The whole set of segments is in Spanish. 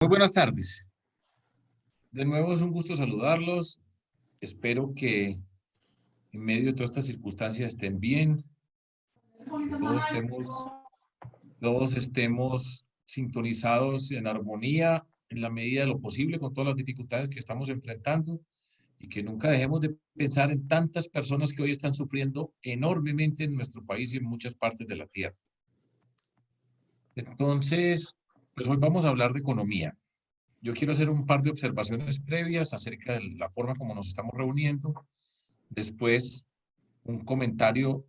Muy buenas tardes. De nuevo es un gusto saludarlos. Espero que en medio de todas estas circunstancias estén bien, que todos estemos sintonizados en armonía en la medida de lo posible con todas las dificultades que estamos enfrentando y que nunca dejemos de pensar en tantas personas que hoy están sufriendo enormemente en nuestro país y en muchas partes de la tierra. Entonces, pues hoy vamos a hablar de economía. Yo quiero hacer un par de observaciones previas acerca de la forma como nos estamos reuniendo. Después, un comentario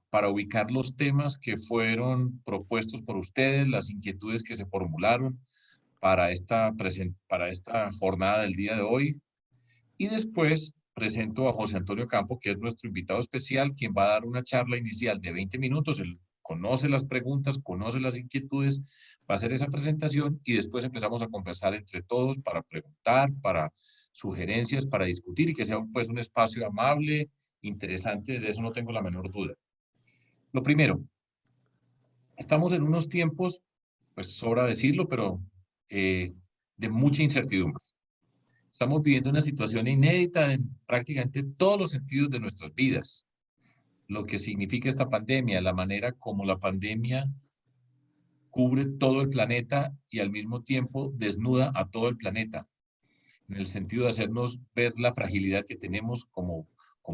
para ubicar los temas que fueron propuestos por ustedes, las inquietudes que se formularon para esta jornada del día de hoy. Y después presento a José Antonio Campo, que es nuestro invitado especial, quien va a dar una charla inicial de 20 minutos. Él conoce las preguntas, conoce las inquietudes, va a hacer esa presentación y después empezamos a conversar entre todos para preguntar, para sugerencias, para discutir y que sea pues un espacio amable, interesante, de eso no tengo la menor duda. Lo primero, estamos en unos tiempos, pues sobra decirlo, pero de mucha incertidumbre. Estamos viviendo una situación inédita en prácticamente todos los sentidos de nuestras vidas. Lo que significa esta pandemia, la manera como la pandemia cubre todo el planeta y al mismo tiempo desnuda a todo el planeta, en el sentido de hacernos ver la fragilidad que tenemos como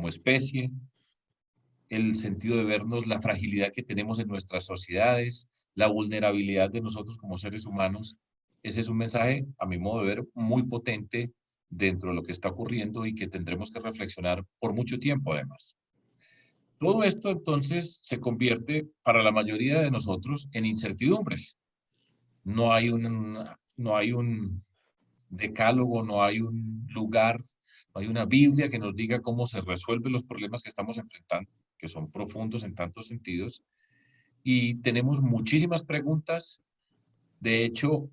especie, el sentido de vernos la fragilidad que tenemos en nuestras sociedades, la vulnerabilidad de nosotros como seres humanos. Ese es un mensaje, a mi modo de ver, muy potente dentro de lo que está ocurriendo y que tendremos que reflexionar por mucho tiempo además. Todo esto entonces se convierte para la mayoría de nosotros en incertidumbres. No hay un decálogo, no hay un lugar, no hay una Biblia que nos diga cómo se resuelven los problemas que estamos enfrentando, que son profundos en tantos sentidos. Y tenemos muchísimas preguntas. De hecho,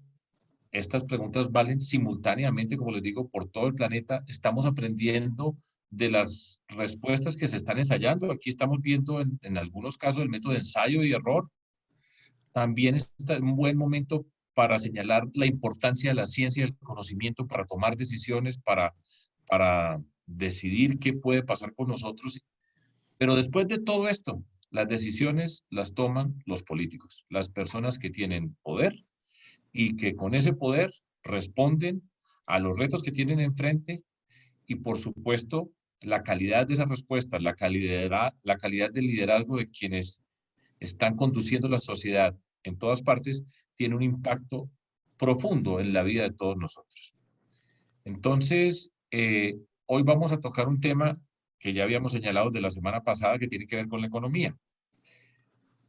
estas preguntas valen simultáneamente, como les digo, por todo el planeta. Estamos aprendiendo de las respuestas que se están ensayando. Aquí estamos viendo en algunos casos el método de ensayo y error. También está un buen momento para señalar la importancia de la ciencia y el conocimiento para tomar decisiones, para decidir qué puede pasar con nosotros. Pero después de todo esto, las decisiones las toman los políticos, las personas que tienen poder y que con ese poder responden a los retos que tienen enfrente y por supuesto la calidad de esas respuestas, la calidad del liderazgo de quienes están conduciendo la sociedad en todas partes tiene un impacto profundo en la vida de todos nosotros. Entonces, hoy vamos a tocar un tema que ya habíamos señalado de la semana pasada que tiene que ver con la economía.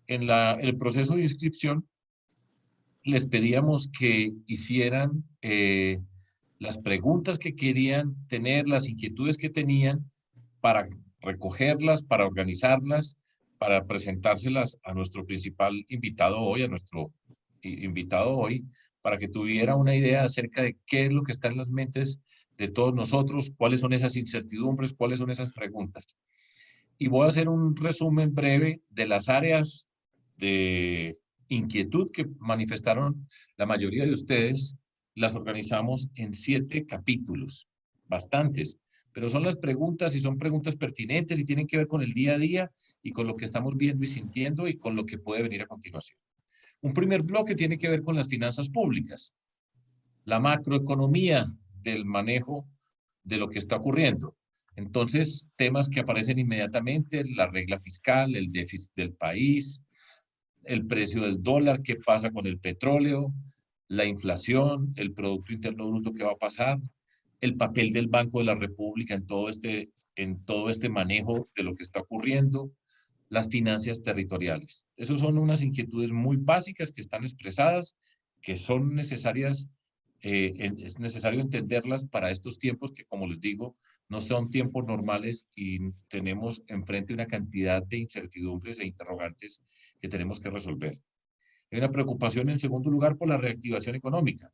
En el proceso de inscripción les pedíamos que hicieran las preguntas que querían tener, las inquietudes que tenían, para recogerlas, para organizarlas, para presentárselas a nuestro principal invitado hoy, a nuestro invitado hoy, para que tuviera una idea acerca de qué es lo que está en las mentes de todos nosotros, cuáles son esas incertidumbres, cuáles son esas preguntas. Y voy a hacer un resumen breve de las áreas de inquietud que manifestaron la mayoría de ustedes. Las organizamos en 7 capítulos, bastantes, pero son las preguntas y son preguntas pertinentes y tienen que ver con el día a día y con lo que estamos viendo y sintiendo y con lo que puede venir a continuación. Un primer bloque tiene que ver con las finanzas públicas, la macroeconomía del manejo de lo que está ocurriendo. Entonces, temas que aparecen inmediatamente, la regla fiscal, el déficit del país, el precio del dólar, qué pasa con el petróleo, la inflación, el Producto Interno Bruto, qué va a pasar, el papel del Banco de la República en todo este manejo de lo que está ocurriendo, las finanzas territoriales. Esas son unas inquietudes muy básicas que están expresadas, que son necesarias, es necesario entenderlas para estos tiempos que, como les digo, no son tiempos normales y tenemos enfrente una cantidad de incertidumbres e interrogantes que tenemos que resolver. Hay una preocupación, en segundo lugar, por la reactivación económica.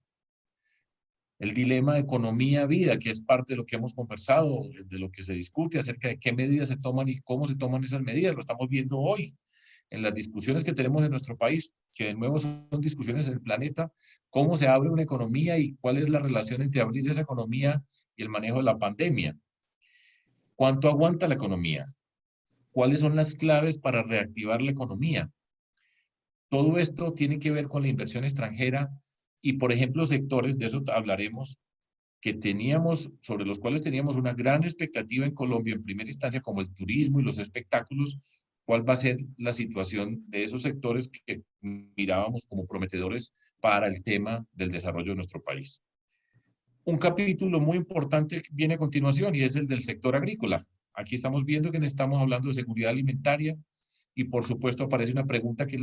El dilema de economía-vida, que es parte de lo que hemos conversado, de lo que se discute acerca de qué medidas se toman y cómo se toman esas medidas, lo estamos viendo hoy. en las discusiones que tenemos en nuestro país, que de nuevo son discusiones en el planeta, cómo se abre una economía y cuál es la relación entre abrir esa economía y el manejo de la pandemia. ¿Cuánto aguanta la economía? ¿Cuáles son las claves para reactivar la economía? Todo esto tiene que ver con la inversión extranjera y, por ejemplo, sectores, de eso hablaremos, que teníamos, sobre los cuales teníamos una gran expectativa en Colombia en primera instancia, como el turismo y los espectáculos. ¿Cuál va a ser la situación de esos sectores que mirábamos como prometedores para el tema del desarrollo de nuestro país? Un capítulo muy importante viene a continuación y es el del sector agrícola. Aquí estamos viendo que estamos hablando de seguridad alimentaria y por supuesto aparece una pregunta que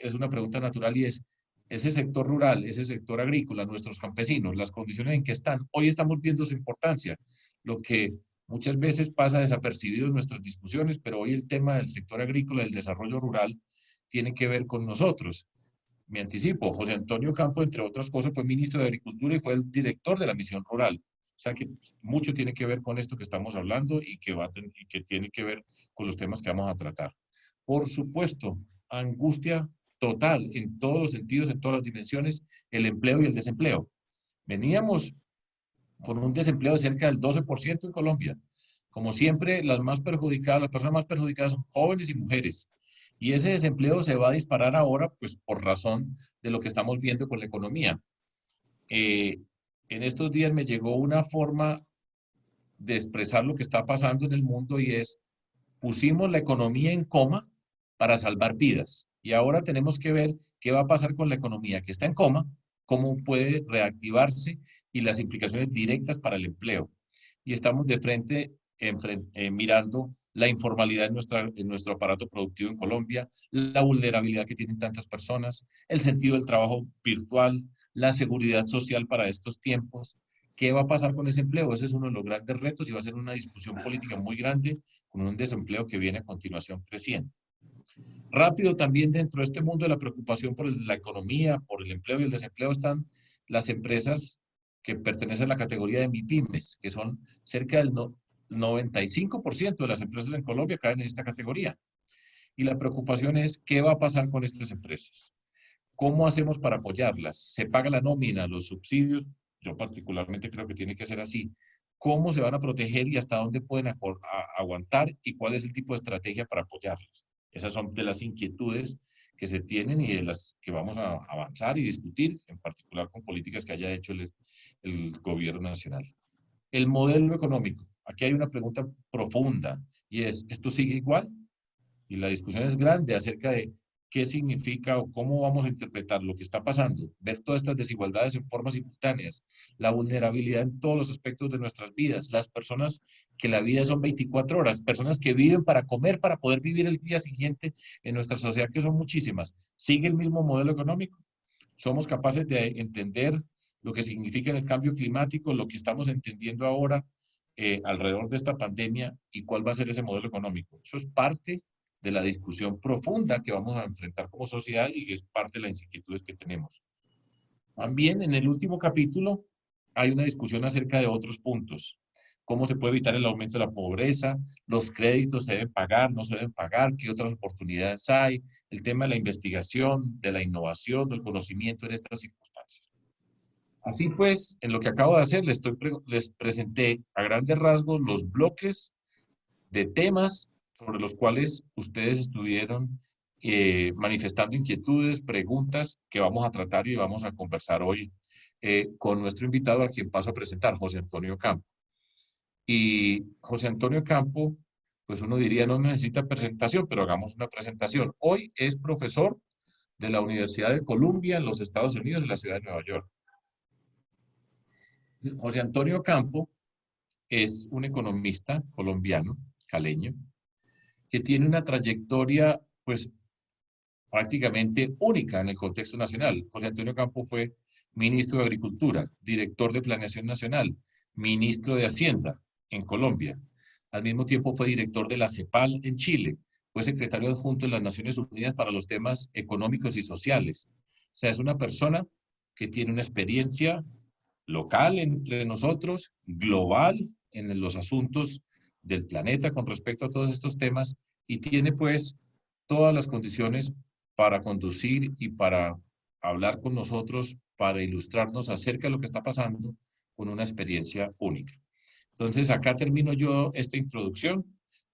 es una pregunta natural y es, ese sector rural, ese sector agrícola, nuestros campesinos, las condiciones en que están, hoy estamos viendo su importancia, lo que muchas veces pasa desapercibido en nuestras discusiones, pero hoy el tema del sector agrícola, del desarrollo rural, tiene que ver con nosotros. Me anticipo, José Antonio Campo, entre otras cosas, fue ministro de Agricultura y fue el director de la Misión Rural. O sea que mucho tiene que ver con esto que estamos hablando y que tiene que ver con los temas que vamos a tratar. Por supuesto, angustia total en todos los sentidos, en todas las dimensiones, el empleo y el desempleo. Veníamos con un desempleo de cerca del 12% en Colombia. Como siempre, las más perjudicadas, las personas más perjudicadas son jóvenes y mujeres. Y ese desempleo se va a disparar ahora, pues por razón de lo que estamos viendo con la economía. Eh, en estos días me llegó una forma de expresar lo que está pasando en el mundo y es, pusimos la economía en coma para salvar vidas. Y ahora tenemos que ver qué va a pasar con la economía que está en coma, cómo puede reactivarse y las implicaciones directas para el empleo. Y estamos de frente mirando la informalidad en nuestro aparato productivo en Colombia, la vulnerabilidad que tienen tantas personas, el sentido del trabajo virtual, la seguridad social para estos tiempos. ¿Qué va a pasar con ese empleo? Ese es uno de los grandes retos y va a ser una discusión política muy grande con un desempleo que viene a continuación creciendo. Rápido también dentro de este mundo de la preocupación por la economía, por el empleo y el desempleo están las empresas que pertenecen a la categoría de MIPYMES, que son cerca del 95% de las empresas en Colombia caen en esta categoría. Y la preocupación es qué va a pasar con estas empresas. ¿Cómo hacemos para apoyarlas? ¿Se paga la nómina, los subsidios? Yo particularmente creo que tiene que ser así. ¿Cómo se van a proteger y hasta dónde pueden aguantar y cuál es el tipo de estrategia para apoyarlas? Esas son de las inquietudes que se tienen y de las que vamos a avanzar y discutir, en particular con políticas que haya hecho el gobierno nacional. El modelo económico. Aquí hay una pregunta profunda y es, ¿esto sigue igual? Y la discusión es grande acerca de qué significa o cómo vamos a interpretar lo que está pasando, ver todas estas desigualdades en formas simultáneas, la vulnerabilidad en todos los aspectos de nuestras vidas, las personas que la vida son 24 horas, personas que viven para comer, para poder vivir el día siguiente en nuestra sociedad, que son muchísimas. ¿Sigue el mismo modelo económico? ¿Somos capaces de entender lo que significa el cambio climático, lo que estamos entendiendo ahora alrededor de esta pandemia y cuál va a ser ese modelo económico? Eso es parte de la discusión profunda que vamos a enfrentar como sociedad y que es parte de las inquietudes que tenemos. También en el último capítulo hay una discusión acerca de otros puntos. Cómo se puede evitar el aumento de la pobreza, los créditos se deben pagar, no se deben pagar, qué otras oportunidades hay, el tema de la investigación, de la innovación, del conocimiento en estas circunstancias. Así pues, en lo que acabo de hacer, les presenté a grandes rasgos los bloques de temas sobre los cuales ustedes estuvieron manifestando inquietudes, preguntas que vamos a tratar y vamos a conversar hoy con nuestro invitado a quien paso a presentar, José Antonio Campo. Y José Antonio Campo, pues uno diría no necesita presentación, pero hagamos una presentación. Hoy es profesor de la Universidad de Columbia en los Estados Unidos, en la ciudad de Nueva York. José Antonio Campo es un economista colombiano, caleño, que tiene una trayectoria, pues, prácticamente única en el contexto nacional. José Antonio Campo fue ministro de Agricultura, director de Planeación Nacional, ministro de Hacienda en Colombia. Al mismo tiempo fue director de la CEPAL en Chile, fue secretario adjunto de las Naciones Unidas para los temas económicos y sociales. O sea, es una persona que tiene una experiencia local entre nosotros, global en los asuntos del planeta con respecto a todos estos temas y tiene pues todas las condiciones para conducir y para hablar con nosotros, para ilustrarnos acerca de lo que está pasando con una experiencia única. Entonces, acá termino yo esta introducción.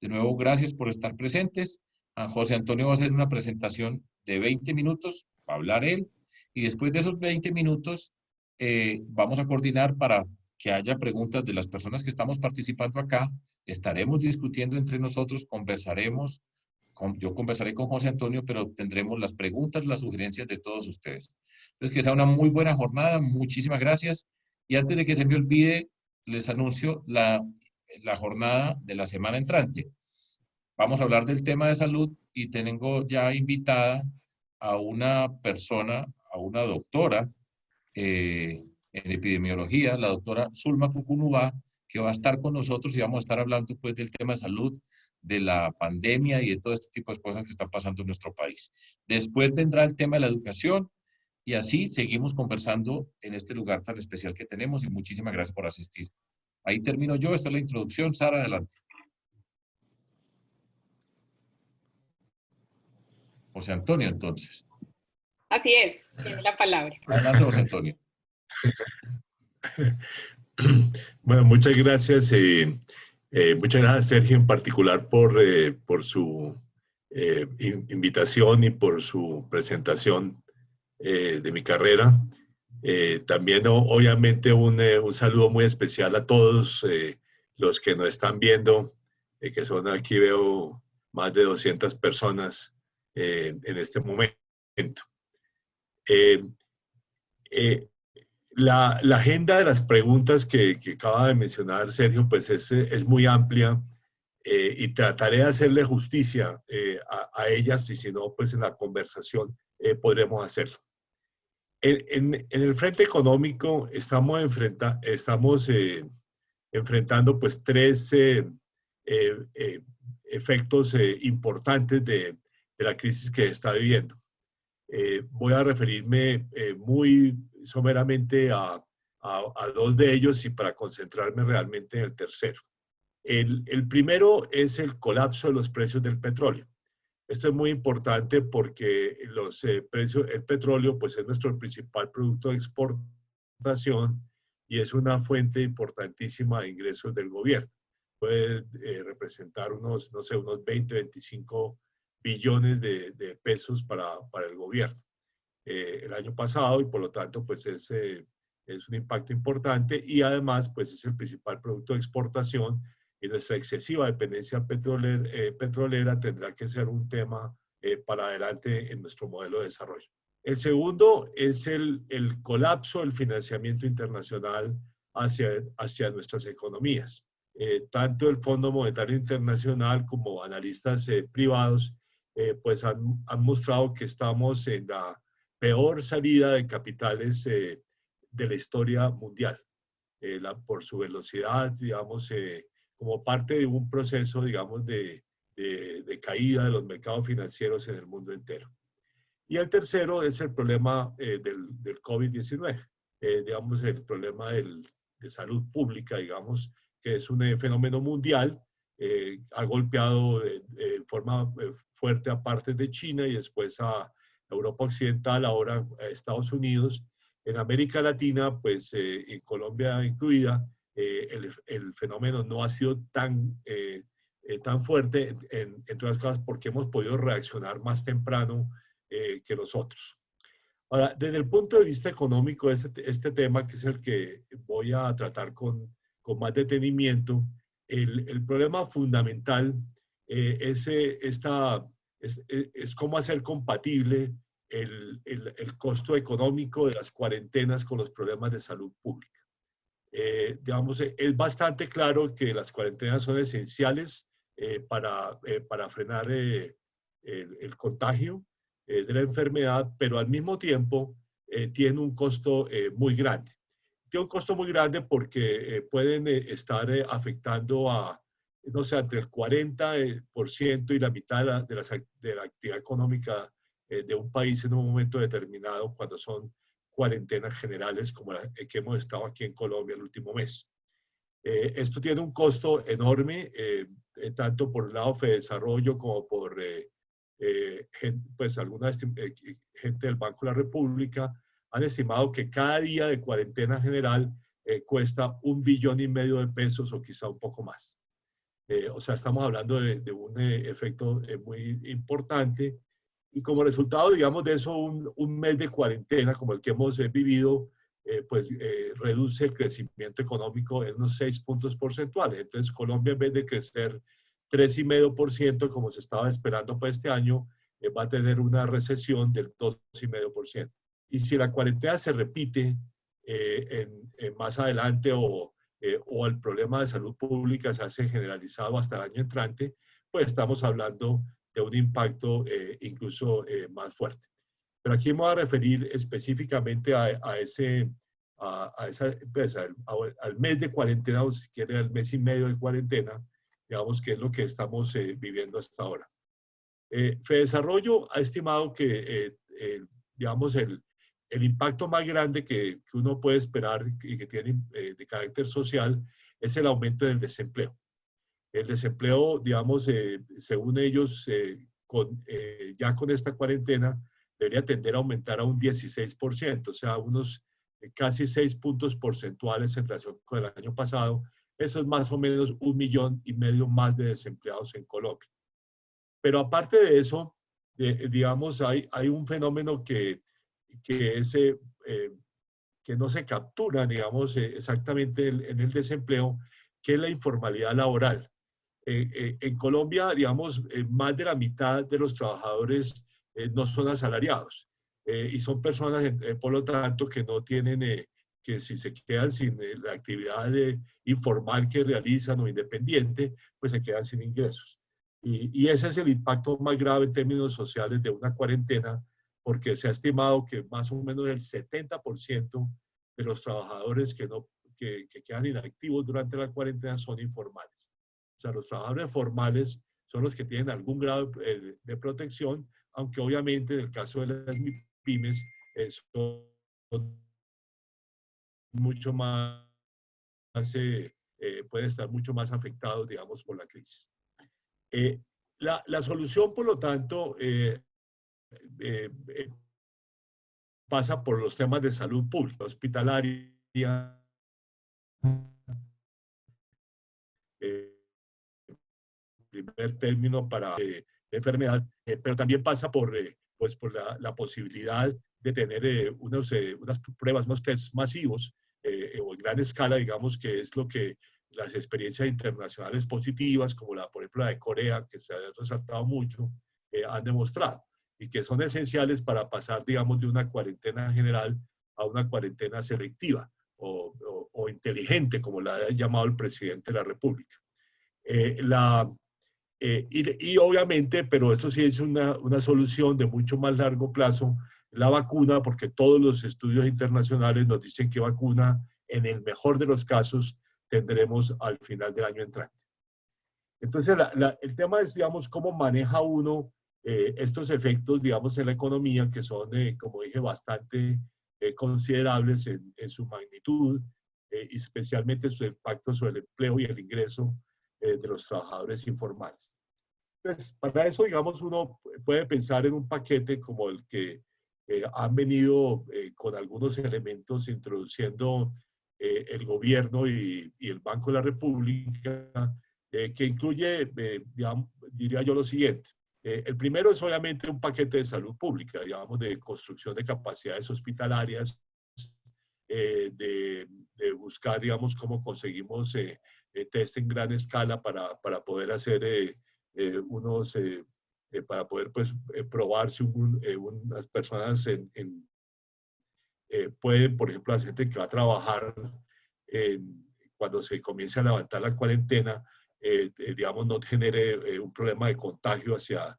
De nuevo, gracias por estar presentes. A José Antonio va a hacer una presentación de 20 minutos, va a hablar él, y después de esos 20 minutos vamos a coordinar para que haya preguntas de las personas que estamos participando acá. Estaremos discutiendo entre nosotros, conversaremos, yo conversaré con José Antonio, pero tendremos las preguntas, las sugerencias de todos ustedes. Entonces, que sea una muy buena jornada. Muchísimas gracias. Y antes de que se me olvide, les anuncio la jornada de la semana entrante. Vamos a hablar del tema de salud y tengo ya invitada a una persona, a una doctora en epidemiología, la doctora Zulma Cucunubá, que va a estar con nosotros y vamos a estar hablando pues del tema de salud, de la pandemia y de todo este tipo de cosas que están pasando en nuestro país. Después vendrá el tema de la educación y así seguimos conversando en este lugar tan especial que tenemos y muchísimas gracias por asistir. Ahí termino yo, esta es la introducción. Sara, adelante. José Antonio, entonces. Así es, tiene la palabra. Adelante, José Antonio. Bueno, muchas gracias. Muchas gracias, Sergio, en particular por su invitación y por su presentación de mi carrera. También, obviamente, un saludo muy especial a todos los que nos están viendo, que son aquí, veo más de 200 personas en este momento. La agenda de las preguntas que acaba de mencionar Sergio, pues es muy amplia y trataré de hacerle justicia a ellas y si no, pues en la conversación podremos hacerlo. En el frente económico estamos enfrentando pues tres efectos importantes de la crisis que está viviendo. Voy a referirme muy someramente a dos de ellos y para concentrarme realmente en el tercero. El primero es el colapso de los precios del petróleo. Esto es muy importante porque el petróleo pues, es nuestro principal producto de exportación y es una fuente importantísima de ingresos del gobierno. Puede representar unos 20, 25 billones de pesos para el gobierno el año pasado y por lo tanto pues es un impacto importante y además pues es el principal producto de exportación y nuestra excesiva dependencia petrolera tendrá que ser un tema para adelante en nuestro modelo de desarrollo. El segundo es el colapso del financiamiento internacional hacia nuestras economías. Tanto el Fondo Monetario Internacional como analistas privados pues han mostrado que estamos en la peor salida de capitales de la historia mundial, por su velocidad, digamos, como parte de un proceso, digamos, de caída de los mercados financieros en el mundo entero. Y el tercero es el problema del COVID-19, digamos, el problema de salud pública, digamos, que es un fenómeno mundial, ha golpeado de forma fuerte a partes de China y después a Europa Occidental, ahora a Estados Unidos. En América Latina, pues en Colombia incluida, el fenómeno no ha sido tan fuerte, entre otras cosas, porque hemos podido reaccionar más temprano que los otros. Ahora, desde el punto de vista económico, este tema, que es el que voy a tratar con más detenimiento, el problema fundamental es cómo hacer compatible el costo económico de las cuarentenas con los problemas de salud pública. Digamos, es bastante claro que las cuarentenas son esenciales para frenar el contagio de la enfermedad, pero al mismo tiempo tienen un costo muy grande. Tiene un costo muy grande porque pueden estar afectando a, no sé, entre el 40% y la mitad de la actividad económica de un país en un momento determinado cuando son cuarentenas generales como la que hemos estado aquí en Colombia el último mes. Esto tiene un costo enorme, tanto por el lado de desarrollo como por pues alguna gente del Banco de la República han estimado que cada día de cuarentena general cuesta $1,5 billones de pesos o quizá un poco más. O sea, estamos hablando de un efecto muy importante y como resultado, digamos, de eso, un mes de cuarentena como el que hemos vivido, pues reduce el crecimiento económico en unos 6 puntos porcentuales. Entonces, Colombia, en vez de crecer 3,5% como se estaba esperando para este año, va a tener una recesión del 2,5%. Y si la cuarentena se repite más adelante o el problema de salud pública se hace generalizado hasta el año entrante, pues estamos hablando de un impacto incluso más fuerte. Pero aquí me voy a referir específicamente pues, al mes de cuarentena, o si quiere al mes y medio de cuarentena, digamos que es lo que estamos viviendo hasta ahora. Fedesarrollo ha estimado que, digamos, el impacto más grande que uno puede esperar y que tiene de carácter social es el aumento del desempleo. El desempleo, digamos, según ellos, ya con esta cuarentena, debería tender a aumentar a un 16%, o sea, unos casi 6 puntos porcentuales en relación con el año pasado. Eso es más o menos 1,5 millones más de desempleados en Colombia. Pero aparte de eso, digamos, hay un fenómeno que no se captura, digamos, exactamente en el desempleo, que es la informalidad laboral. En Colombia, digamos, más de la mitad de los trabajadores no son asalariados y son personas, por lo tanto, que no tienen, que si se quedan sin la actividad informal que realizan o independiente, pues se quedan sin ingresos. Y ese es el impacto más grave en términos sociales de una cuarentena, porque se ha estimado que más o menos el 70% de los trabajadores que quedan inactivos durante la cuarentena son informales. O sea, los trabajadores formales son los que tienen algún grado de protección, aunque obviamente en el caso de las pymes son mucho más, pueden estar mucho más afectados, digamos, por la crisis. La solución, por lo tanto, pasa por los temas de salud pública, hospitalaria, primer término para enfermedad, pero también pasa por la posibilidad de tener unas pruebas, unos tests masivos o en gran escala, digamos, que es lo que las experiencias internacionales positivas, como por ejemplo la de Corea, que se ha resaltado mucho, han demostrado y que son esenciales para pasar, digamos, de una cuarentena general a una cuarentena selectiva o inteligente, como la ha llamado el presidente de la República. Y obviamente, pero esto sí es una solución de mucho más largo plazo, la vacuna, porque todos los estudios internacionales nos dicen que vacuna, en el mejor de los casos, tendremos al final del año entrante. Entonces, el tema es, digamos, cómo maneja uno estos efectos, digamos, en la economía, que son, como dije, bastante considerables en su magnitud, y especialmente su impacto sobre el empleo y el ingreso de los trabajadores informales. Entonces, para eso, digamos, uno puede pensar en un paquete como el que han venido con algunos elementos introduciendo el gobierno y el Banco de la República, que incluye, digamos, diría yo lo siguiente. El primero es obviamente un paquete de salud pública, digamos, de construcción de capacidades hospitalarias, de buscar, digamos, cómo conseguimos test en gran escala para poder hacer para poder pues, probar si unas personas pueden, por ejemplo, la gente que va a trabajar cuando se comience a levantar la cuarentena, digamos, no genere un problema de contagio hacia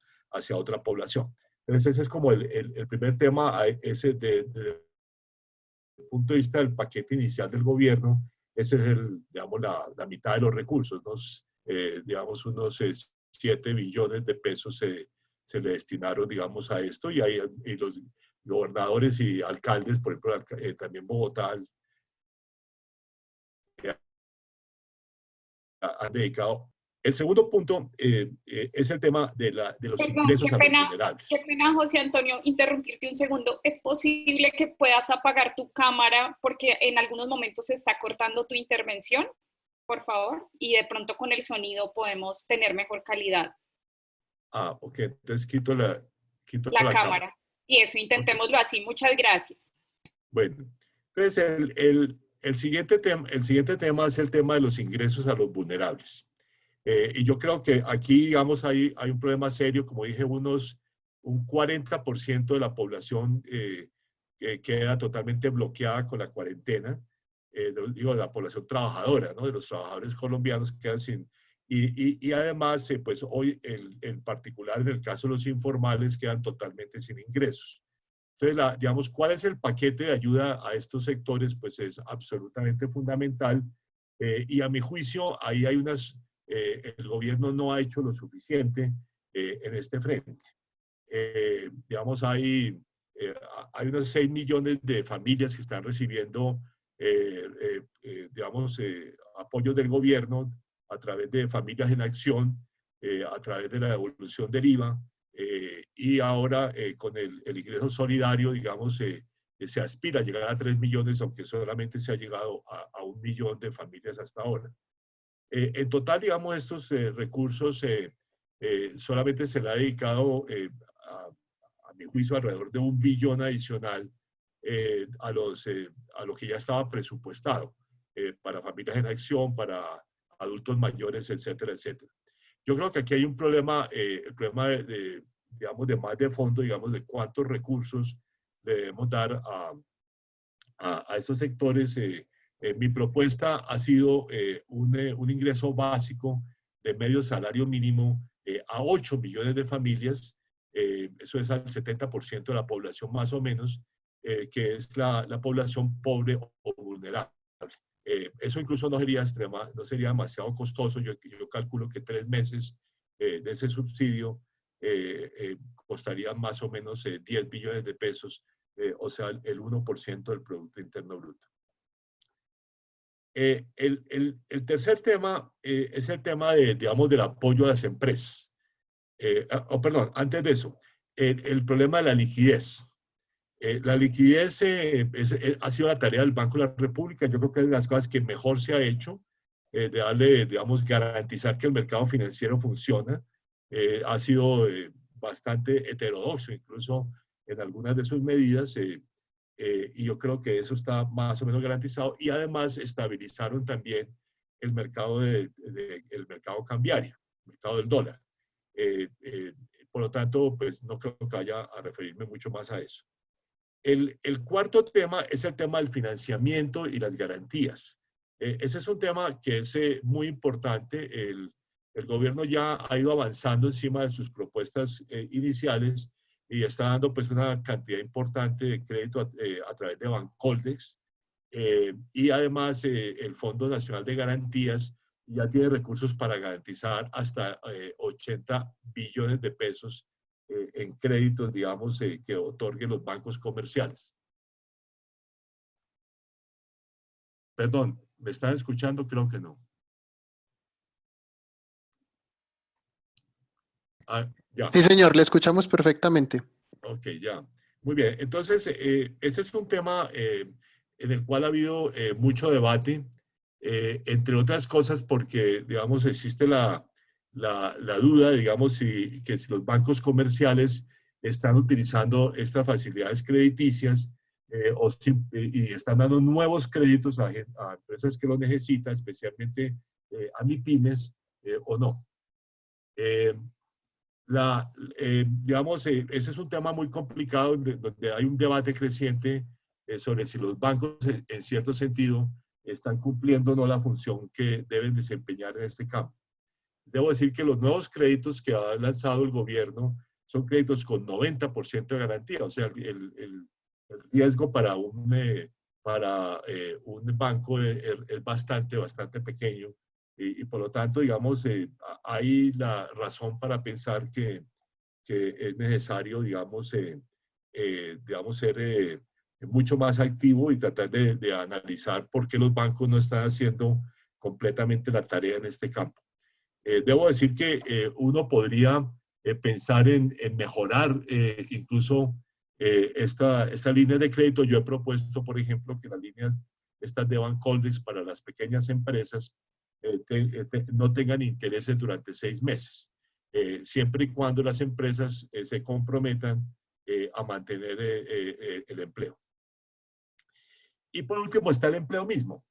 otra población. Entonces, ese es como el primer tema, ese desde el punto de vista del paquete inicial del gobierno, ese es digamos, la mitad de los recursos, digamos, unos 7 billones de pesos se le destinaron, digamos, a esto, y los gobernadores y alcaldes, por ejemplo, también Bogotá, han dedicado El segundo punto es el tema de los Perdón, ingresos a los vulnerables. qué pena, José Antonio, interrumpirte un segundo. ¿Es posible que puedas apagar tu cámara porque en algunos momentos se está cortando tu intervención? Por favor. Y de pronto con el sonido podemos tener mejor calidad. Ah, ok. Entonces quito la cámara. Cámara. Y eso, intentémoslo así. Muchas gracias. Bueno, entonces el siguiente tema es el tema de los ingresos a los vulnerables. Y yo creo que aquí, digamos, hay un problema serio, como dije, un 40% de la población que queda totalmente bloqueada con la cuarentena, digo, de la población trabajadora, ¿no? De los trabajadores colombianos que quedan sin... Y además, pues hoy, en particular, en el caso de los informales, quedan totalmente sin ingresos. Entonces, digamos, ¿cuál es el paquete de ayuda a estos sectores? Pues es absolutamente fundamental. Y a mi juicio, ahí hay el gobierno no ha hecho lo suficiente en este frente. Digamos, hay unos 6 millones de familias que están recibiendo, digamos, apoyos del gobierno a través de Familias en Acción, a través de la devolución del IVA, y ahora con el ingreso solidario, digamos, se aspira a llegar a 3 millones, aunque solamente se ha llegado a 1 millón de familias hasta ahora. En total, digamos, estos recursos solamente se le ha dedicado, a mi juicio, alrededor de 1 billón adicional a lo que ya estaba presupuestado para Familias en Acción, para adultos mayores, etcétera, etcétera. Yo creo que aquí hay un problema, el problema digamos, de más de fondo, digamos, de cuántos recursos le debemos dar a estos sectores. Mi propuesta ha sido un ingreso básico de medio salario mínimo a 8 millones de familias, eso es al 70% de la población más o menos, que es la población pobre o vulnerable. Eso incluso no sería demasiado costoso. Yo calculo que 3 meses de ese subsidio costarían más o menos 10 billones de pesos, o sea, el 1% del Producto Interno Bruto. El tercer tema es el tema digamos, del apoyo a las empresas. Perdón, antes de eso, el problema de la liquidez. La liquidez ha sido la tarea del Banco de la República. Yo creo que es de las cosas que mejor se ha hecho, de darle, digamos, garantizar que el mercado financiero funciona. Ha sido bastante heterodoxo, incluso en algunas de sus medidas, y yo creo que eso está más o menos garantizado. Y además estabilizaron también el mercado, el mercado cambiario, el mercado del dólar. Por lo tanto, pues no creo que vaya a referirme mucho más a eso. El cuarto tema es el tema del financiamiento y las garantías. Ese es un tema que es muy importante. El gobierno ya ha ido avanzando encima de sus propuestas iniciales y está dando pues una cantidad importante de crédito a través de Bancoldex. Y además el Fondo Nacional de Garantías ya tiene recursos para garantizar hasta 80 billones de pesos en créditos, digamos, que otorguen los bancos comerciales. Perdón, ¿me están escuchando? Creo que no. Ya. Sí, señor, le escuchamos perfectamente. Ok, ya. Muy bien. Entonces, este es un tema en el cual ha habido mucho debate, entre otras cosas porque, digamos, existe la duda, digamos, que si los bancos comerciales están utilizando estas facilidades crediticias y están dando nuevos créditos a empresas que lo necesitan, especialmente a MIPYMES, o no. Digamos, ese es un tema muy complicado donde hay un debate creciente sobre si los bancos, en cierto sentido, están cumpliendo o no la función que deben desempeñar en este campo. Debo decir que los nuevos créditos que ha lanzado el gobierno son créditos con 90% de garantía, o sea, el riesgo para un banco es bastante pequeño. Y por lo tanto, digamos, hay la razón para pensar que es necesario, digamos, ser mucho más activo y tratar de analizar por qué los bancos no están haciendo completamente la tarea en este campo. Debo decir que uno podría pensar en mejorar incluso esta línea de crédito. Yo he propuesto, por ejemplo, que las líneas estas de Bancoldex para las pequeñas empresas no tengan intereses durante 6 meses, siempre y cuando las empresas se comprometan a mantener el empleo. Y por último está el empleo mismo.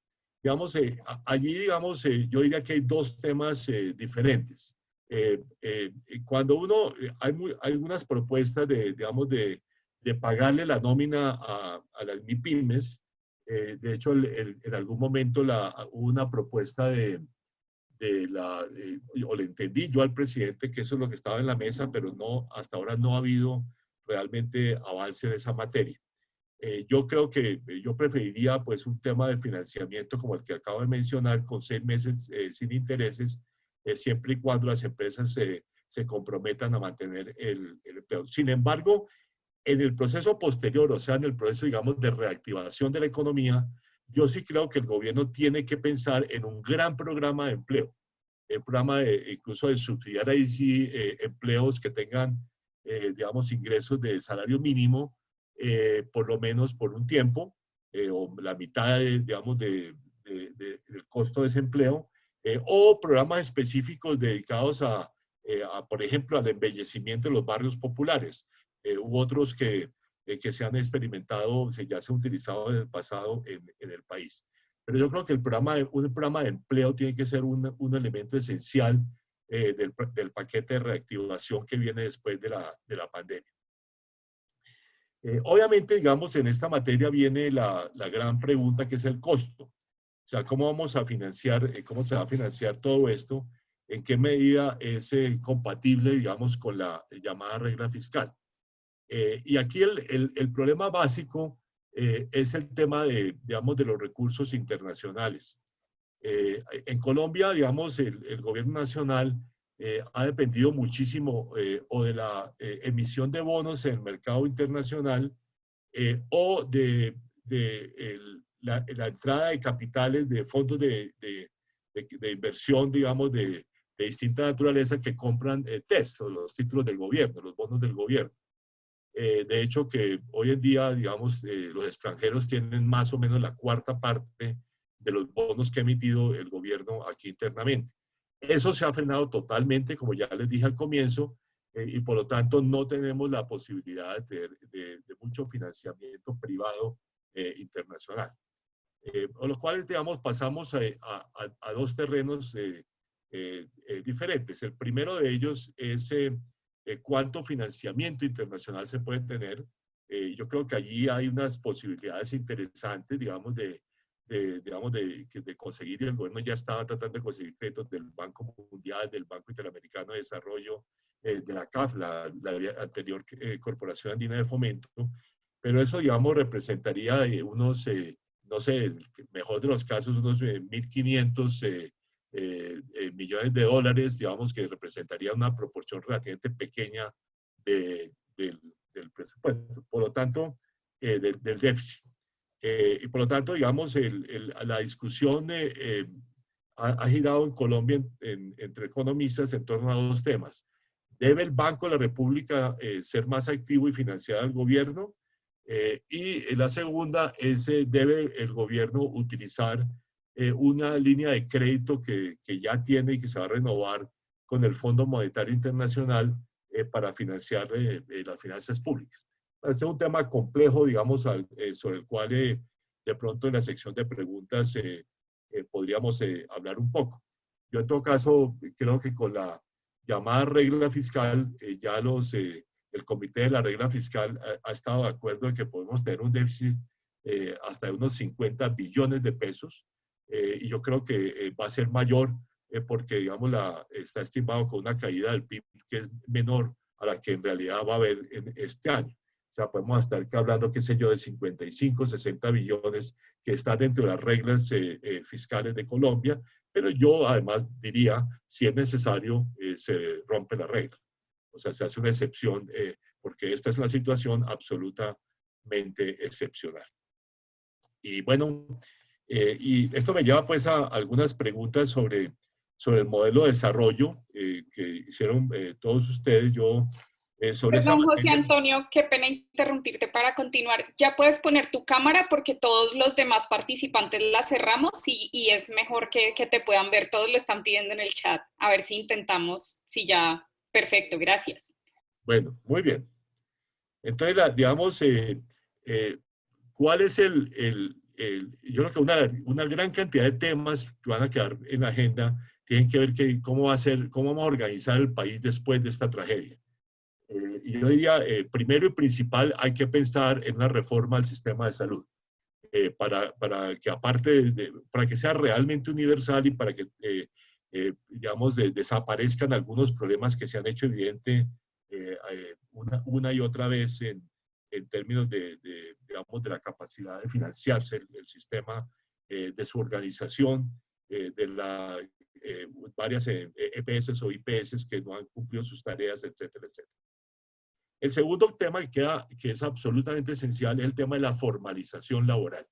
Digamos, allí, digamos, yo diría que hay dos temas diferentes. Cuando uno, hay algunas propuestas digamos, de pagarle la nómina a las MIPYMES. De hecho, en algún momento hubo una propuesta o le entendí yo al presidente que eso es lo que estaba en la mesa, pero no, hasta ahora no ha habido realmente avance en esa materia. Yo creo que yo preferiría pues un tema de financiamiento como el que acabo de mencionar, con 6 meses sin intereses, siempre y cuando las empresas se comprometan a mantener el empleo. Sin embargo, en el proceso posterior, o sea, en el proceso, digamos, de reactivación de la economía, yo sí creo que el gobierno tiene que pensar en un gran programa de empleo, el programa incluso de subsidiar ahí sí empleos que tengan, digamos, ingresos de salario mínimo, por lo menos por un tiempo, o la mitad, digamos, del costo de ese empleo, o programas específicos dedicados por ejemplo, al embellecimiento de los barrios populares, u otros que se han experimentado, ya se han utilizado en el pasado en el país. Pero yo creo que un programa de empleo tiene que ser un elemento esencial del paquete de reactivación que viene después de la pandemia. Obviamente, digamos, en esta materia viene la gran pregunta que es el costo. O sea, ¿cómo vamos a financiar, cómo se va a financiar todo esto? ¿En qué medida es compatible, digamos, con la llamada regla fiscal? Y aquí el problema básico es el tema digamos, de los recursos internacionales. En Colombia, digamos, el gobierno nacional ha dependido muchísimo o de la emisión de bonos en el mercado internacional o de la entrada de capitales de fondos de inversión, digamos, de distinta naturaleza que compran los títulos del gobierno, los bonos del gobierno. De hecho, que hoy en día, digamos, los extranjeros tienen más o menos la cuarta parte de los bonos que ha emitido el gobierno aquí internamente. Eso se ha frenado totalmente, como ya les dije al comienzo, y por lo tanto no tenemos la posibilidad de mucho financiamiento privado internacional. Con lo cual, digamos, pasamos a dos terrenos diferentes. El primero de ellos es cuánto financiamiento internacional se puede tener. Yo creo que allí hay unas posibilidades interesantes, digamos, de conseguir, y el gobierno ya estaba tratando de conseguir créditos del Banco Mundial, del Banco Interamericano de Desarrollo, de la CAF, la anterior Corporación Andina de Fomento, pero eso, digamos, representaría unos, no sé, mejor de los casos, unos 1.500 millones de dólares, digamos, que representaría una proporción relativamente pequeña del presupuesto, por lo tanto, del déficit. Y por lo tanto, digamos, la discusión ha girado en Colombia entre economistas en torno a dos temas. ¿Debe el Banco de la República ser más activo y financiar al gobierno? Y la segunda es, ¿debe el gobierno utilizar una línea de crédito que ya tiene y que se va a renovar con el Fondo Monetario Internacional para financiar las finanzas públicas? Este es un tema complejo, digamos, sobre el cual de pronto en la sección de preguntas podríamos hablar un poco. Yo en todo caso creo que con la llamada regla fiscal, ya el comité de la regla fiscal ha estado de acuerdo en que podemos tener un déficit hasta de unos 50 billones de pesos, y yo creo que va a ser mayor porque, digamos, está estimado con una caída del PIB que es menor a la que en realidad va a haber en este año. O sea, podemos estar hablando, qué sé yo, de 55, 60 billones que están dentro de las reglas fiscales de Colombia, pero yo además diría, si es necesario, se rompe la regla. O sea, se hace una excepción porque esta es una situación absolutamente excepcional. Y bueno, y esto me lleva pues a algunas preguntas sobre sobre el modelo de desarrollo que hicieron todos ustedes. Yo sobre esa Perdón, José materia, Antonio, qué pena interrumpirte para continuar. Ya puedes poner tu cámara porque todos los demás participantes la cerramos y es mejor que te puedan ver. Todos lo están pidiendo en el chat. A ver si intentamos, si ya. Perfecto, gracias. bueno, muy bien. Entonces, digamos, ¿cuál es yo creo que una gran cantidad de temas que van a quedar en la agenda tienen que ver cómo vamos a organizar el país después de esta tragedia. Y yo diría, primero y principal, hay que pensar en una reforma al sistema de salud, para que aparte para que sea realmente universal y para que, digamos, desaparezcan algunos problemas que se han hecho evidentes una y otra vez en términos digamos, de la capacidad de financiarse el sistema, de su organización, de varias EPS o IPS que no han cumplido sus tareas, etcétera, etcétera. El segundo tema que es absolutamente esencial es el tema de la formalización laboral.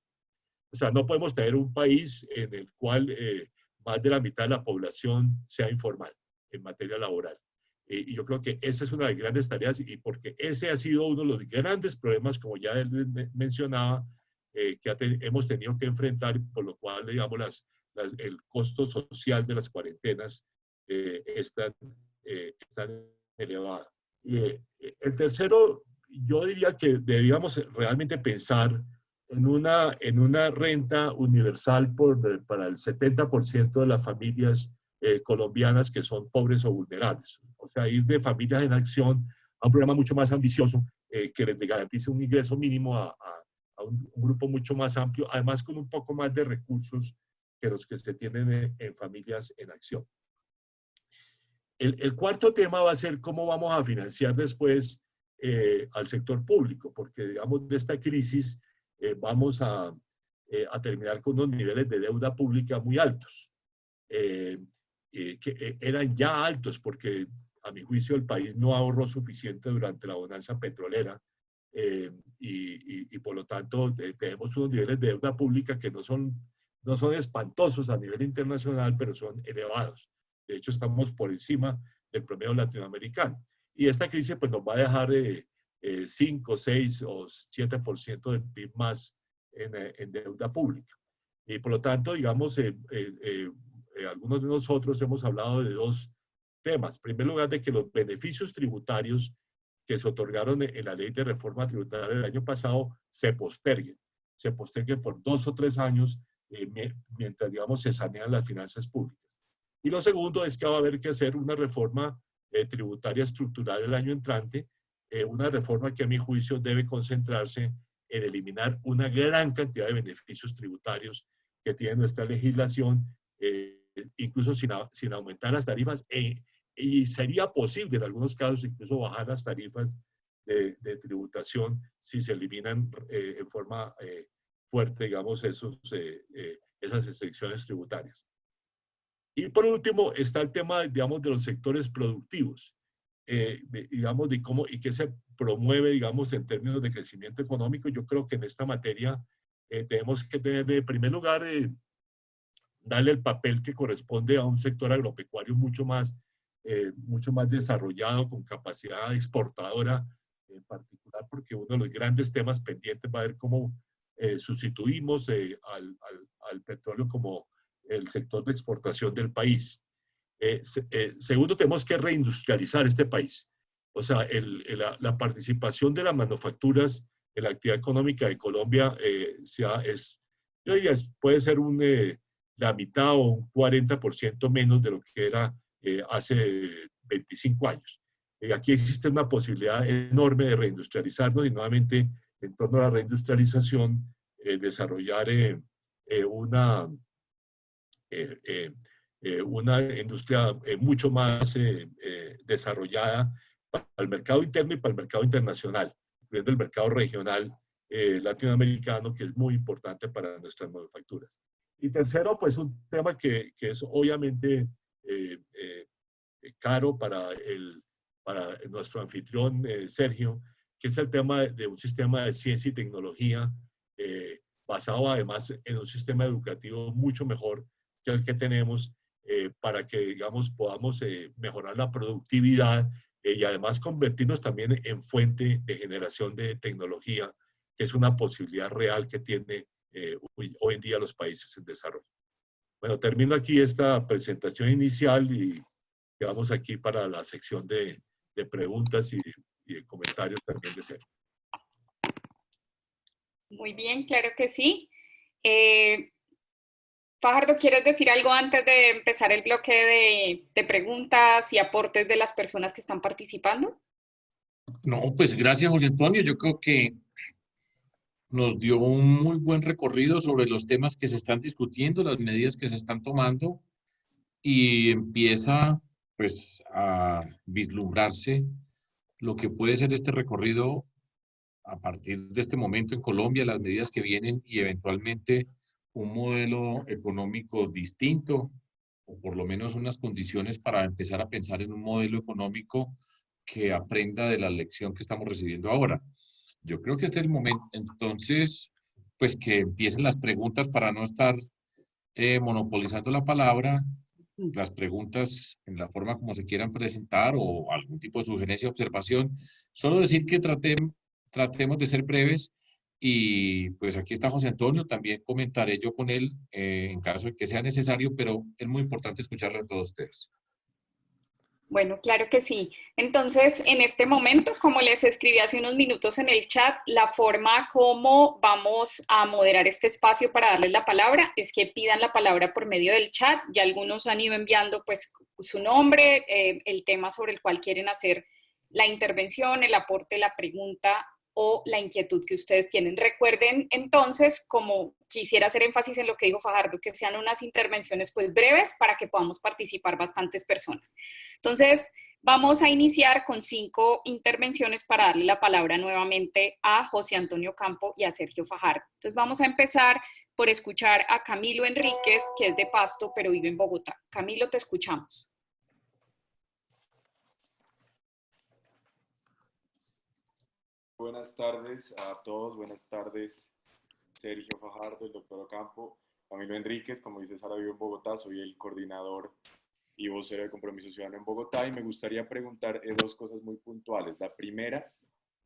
O sea, no podemos tener un país en el cual más de la mitad de la población sea informal en materia laboral. Y yo creo que esa es una de las grandes tareas y porque ese ha sido uno de los grandes problemas, como ya él mencionaba, que hemos tenido que enfrentar, por lo cual, digamos, el costo social de las cuarentenas es tan elevado. El tercero, yo diría que deberíamos realmente pensar en una renta universal para el 70% de las familias colombianas que son pobres o vulnerables. O sea, ir de familias en acción a un programa mucho más ambicioso que les garantice un ingreso mínimo a un grupo mucho más amplio, además con un poco más de recursos que los que se tienen en familias en acción. El cuarto tema va a ser cómo vamos a financiar después al sector público, porque digamos de esta crisis vamos a terminar con unos niveles de deuda pública muy altos, que eran ya altos porque a mi juicio el país no ahorró suficiente durante la bonanza petrolera y por lo tanto tenemos unos niveles de deuda pública que no son espantosos a nivel internacional, pero son elevados. De hecho, estamos por encima del promedio latinoamericano. Y esta crisis pues, nos va a dejar 5, 6 o 7% del PIB más en deuda pública. Y por lo tanto, digamos, algunos de nosotros hemos hablado de dos temas. En primer lugar, de que los beneficios tributarios que se otorgaron en la ley de reforma tributaria del año pasado se posterguen por 2 o 3 años mientras, digamos, se sanean las finanzas públicas. Y lo segundo es que va a haber que hacer una reforma tributaria estructural el año entrante, una reforma que a mi juicio debe concentrarse en eliminar una gran cantidad de beneficios tributarios que tiene nuestra legislación, incluso sin aumentar las tarifas, y sería posible en algunos casos incluso bajar las tarifas de tributación si se eliminan en forma fuerte, digamos, esas excepciones tributarias. Y por último está el tema, digamos, de los sectores productivos, digamos, de cómo y qué se promueve, digamos, en términos de crecimiento económico. Yo creo que en esta materia tenemos que tener, en primer lugar, darle el papel que corresponde a un sector agropecuario mucho más desarrollado, con capacidad exportadora en particular, porque uno de los grandes temas pendientes va a ver cómo sustituimos al petróleo como el sector de exportación del país. Segundo, tenemos que reindustrializar este país. O sea, la participación de las manufacturas en la actividad económica de Colombia yo diría, puede ser la mitad o un 40% menos de lo que era hace 25 años. Aquí existe una posibilidad enorme de reindustrializarnos y nuevamente en torno a la reindustrialización desarrollar una industria mucho más desarrollada para el mercado interno y para el mercado internacional, incluyendo el mercado regional latinoamericano, que es muy importante para nuestras manufacturas. Y tercero, pues un tema que es obviamente caro para nuestro anfitrión Sergio, que es el tema de un sistema de ciencia y tecnología basado además en un sistema educativo mucho mejor que el que tenemos para que, digamos, podamos mejorar la productividad y además convertirnos también en fuente de generación de tecnología, que es una posibilidad real que tiene hoy en día los países en desarrollo. Bueno, termino aquí esta presentación inicial y quedamos aquí para la sección de preguntas y de comentarios también de Sergio. Muy bien, claro que sí. Fajardo, ¿quieres decir algo antes de empezar el bloque de preguntas y aportes de las personas que están participando? No, pues gracias, José Antonio. Yo creo que nos dio un muy buen recorrido sobre los temas que se están discutiendo, las medidas que se están tomando, y empieza pues a vislumbrarse lo que puede ser este recorrido a partir de este momento en Colombia, las medidas que vienen y eventualmente un modelo económico distinto, o por lo menos unas condiciones para empezar a pensar en un modelo económico que aprenda de la lección que estamos recibiendo ahora. Yo creo que este es el momento, entonces, pues que empiecen las preguntas para no estar monopolizando la palabra, las preguntas en la forma como se quieran presentar o algún tipo de sugerencia o observación. Solo decir que tratemos de ser breves y pues aquí está José Antonio, también comentaré yo con él en caso de que sea necesario, pero es muy importante escucharle a todos ustedes. Bueno, claro que sí. Entonces, en este momento, como les escribí hace unos minutos en el chat, la forma como vamos a moderar este espacio para darles la palabra es que pidan la palabra por medio del chat. Ya algunos han ido enviando pues su nombre, el tema sobre el cual quieren hacer la intervención, el aporte, la pregunta o la inquietud que ustedes tienen. Recuerden entonces, como quisiera hacer énfasis en lo que dijo Fajardo, que sean unas intervenciones pues breves para que podamos participar bastantes personas. Entonces, vamos a iniciar con 5 intervenciones para darle la palabra nuevamente a José Antonio Campo y a Sergio Fajardo. Entonces, vamos a empezar por escuchar a Camilo Enríquez, que es de Pasto, pero vive en Bogotá. Camilo, te escuchamos. Buenas tardes a todos, buenas tardes Sergio Fajardo, el doctor Ocampo, Camilo Enríquez, como dice Sara, vivo en Bogotá, soy el coordinador y vocero de Compromiso Ciudadano en Bogotá y me gustaría preguntar 2 cosas muy puntuales. La primera,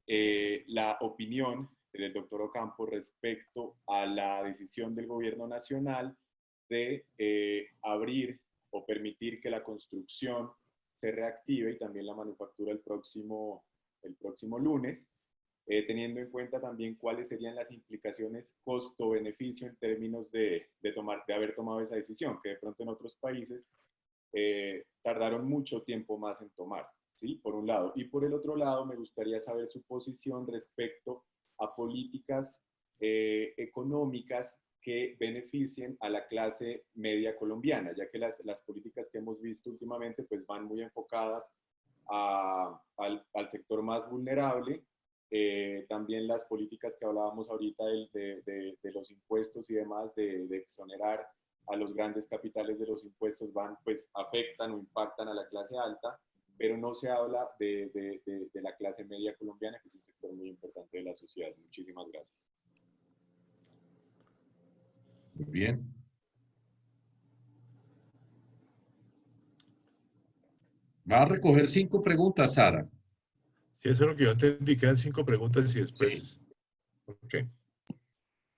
la opinión del doctor Ocampo respecto a la decisión del gobierno nacional de abrir o permitir que la construcción se reactive y también la manufactura el próximo lunes. Teniendo en cuenta también cuáles serían las implicaciones costo-beneficio en términos de haber tomado esa decisión, que de pronto en otros países tardaron mucho tiempo más en tomar, ¿sí? Por un lado. Y por el otro lado, me gustaría saber su posición respecto a políticas económicas que beneficien a la clase media colombiana, ya que las políticas que hemos visto últimamente pues van muy enfocadas al sector más vulnerable. También las políticas que hablábamos ahorita de los impuestos y demás, de exonerar a los grandes capitales de los impuestos, pues afectan o impactan a la clase alta, pero no se habla de la clase media colombiana, que es un sector muy importante de la sociedad. Muchísimas gracias. Muy bien. Va a recoger 5 preguntas, Sara. Sí, eso es lo que yo entendí, quedan 5 preguntas y después... Sí. Okay.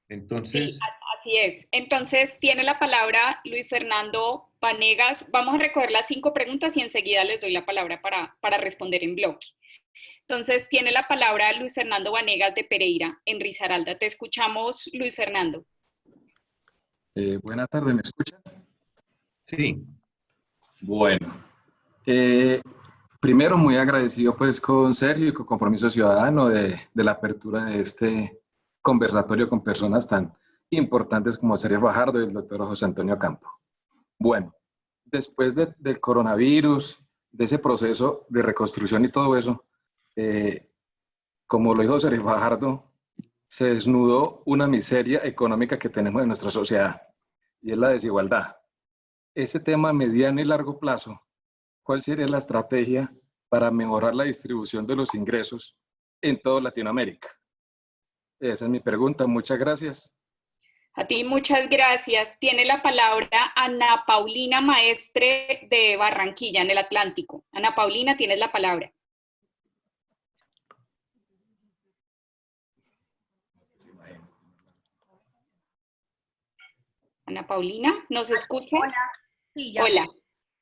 Entonces... Sí, así es. Entonces, tiene la palabra Luis Fernando Vanegas. Vamos a recoger las 5 preguntas y enseguida les doy la palabra para responder en bloque. Entonces, tiene la palabra Luis Fernando Vanegas de Pereira, en Risaralda. Te escuchamos, Luis Fernando. Buenas tardes, ¿me escuchan? Sí. Bueno, primero muy agradecido pues con Sergio y con Compromiso Ciudadano de la apertura de este conversatorio con personas tan importantes como Sergio Fajardo y el doctor José Antonio Campo. Bueno, después del coronavirus, de ese proceso de reconstrucción y todo eso, como lo dijo Sergio Fajardo, se desnudó una miseria económica que tenemos en nuestra sociedad y es la desigualdad. Ese tema a mediano y largo plazo, ¿cuál sería la estrategia para mejorar la distribución de los ingresos en toda Latinoamérica? Esa es mi pregunta. Muchas gracias. A ti muchas gracias. Tiene la palabra Ana Paulina Maestre de Barranquilla, en el Atlántico. Ana Paulina, tienes la palabra. Ana Paulina, ¿nos escuchas? Hola. Sí, ya. Hola.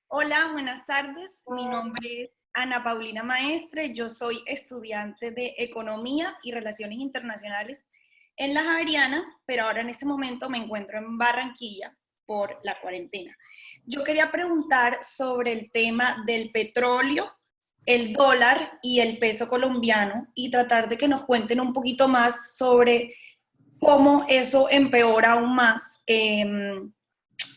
Hola, buenas tardes. Mi nombre es Ana Paulina Maestre. Yo soy estudiante de Economía y Relaciones Internacionales en la Javeriana, pero ahora en este momento me encuentro en Barranquilla por la cuarentena. Yo quería preguntar sobre el tema del petróleo, el dólar y el peso colombiano y tratar de que nos cuenten un poquito más sobre cómo eso empeora aún más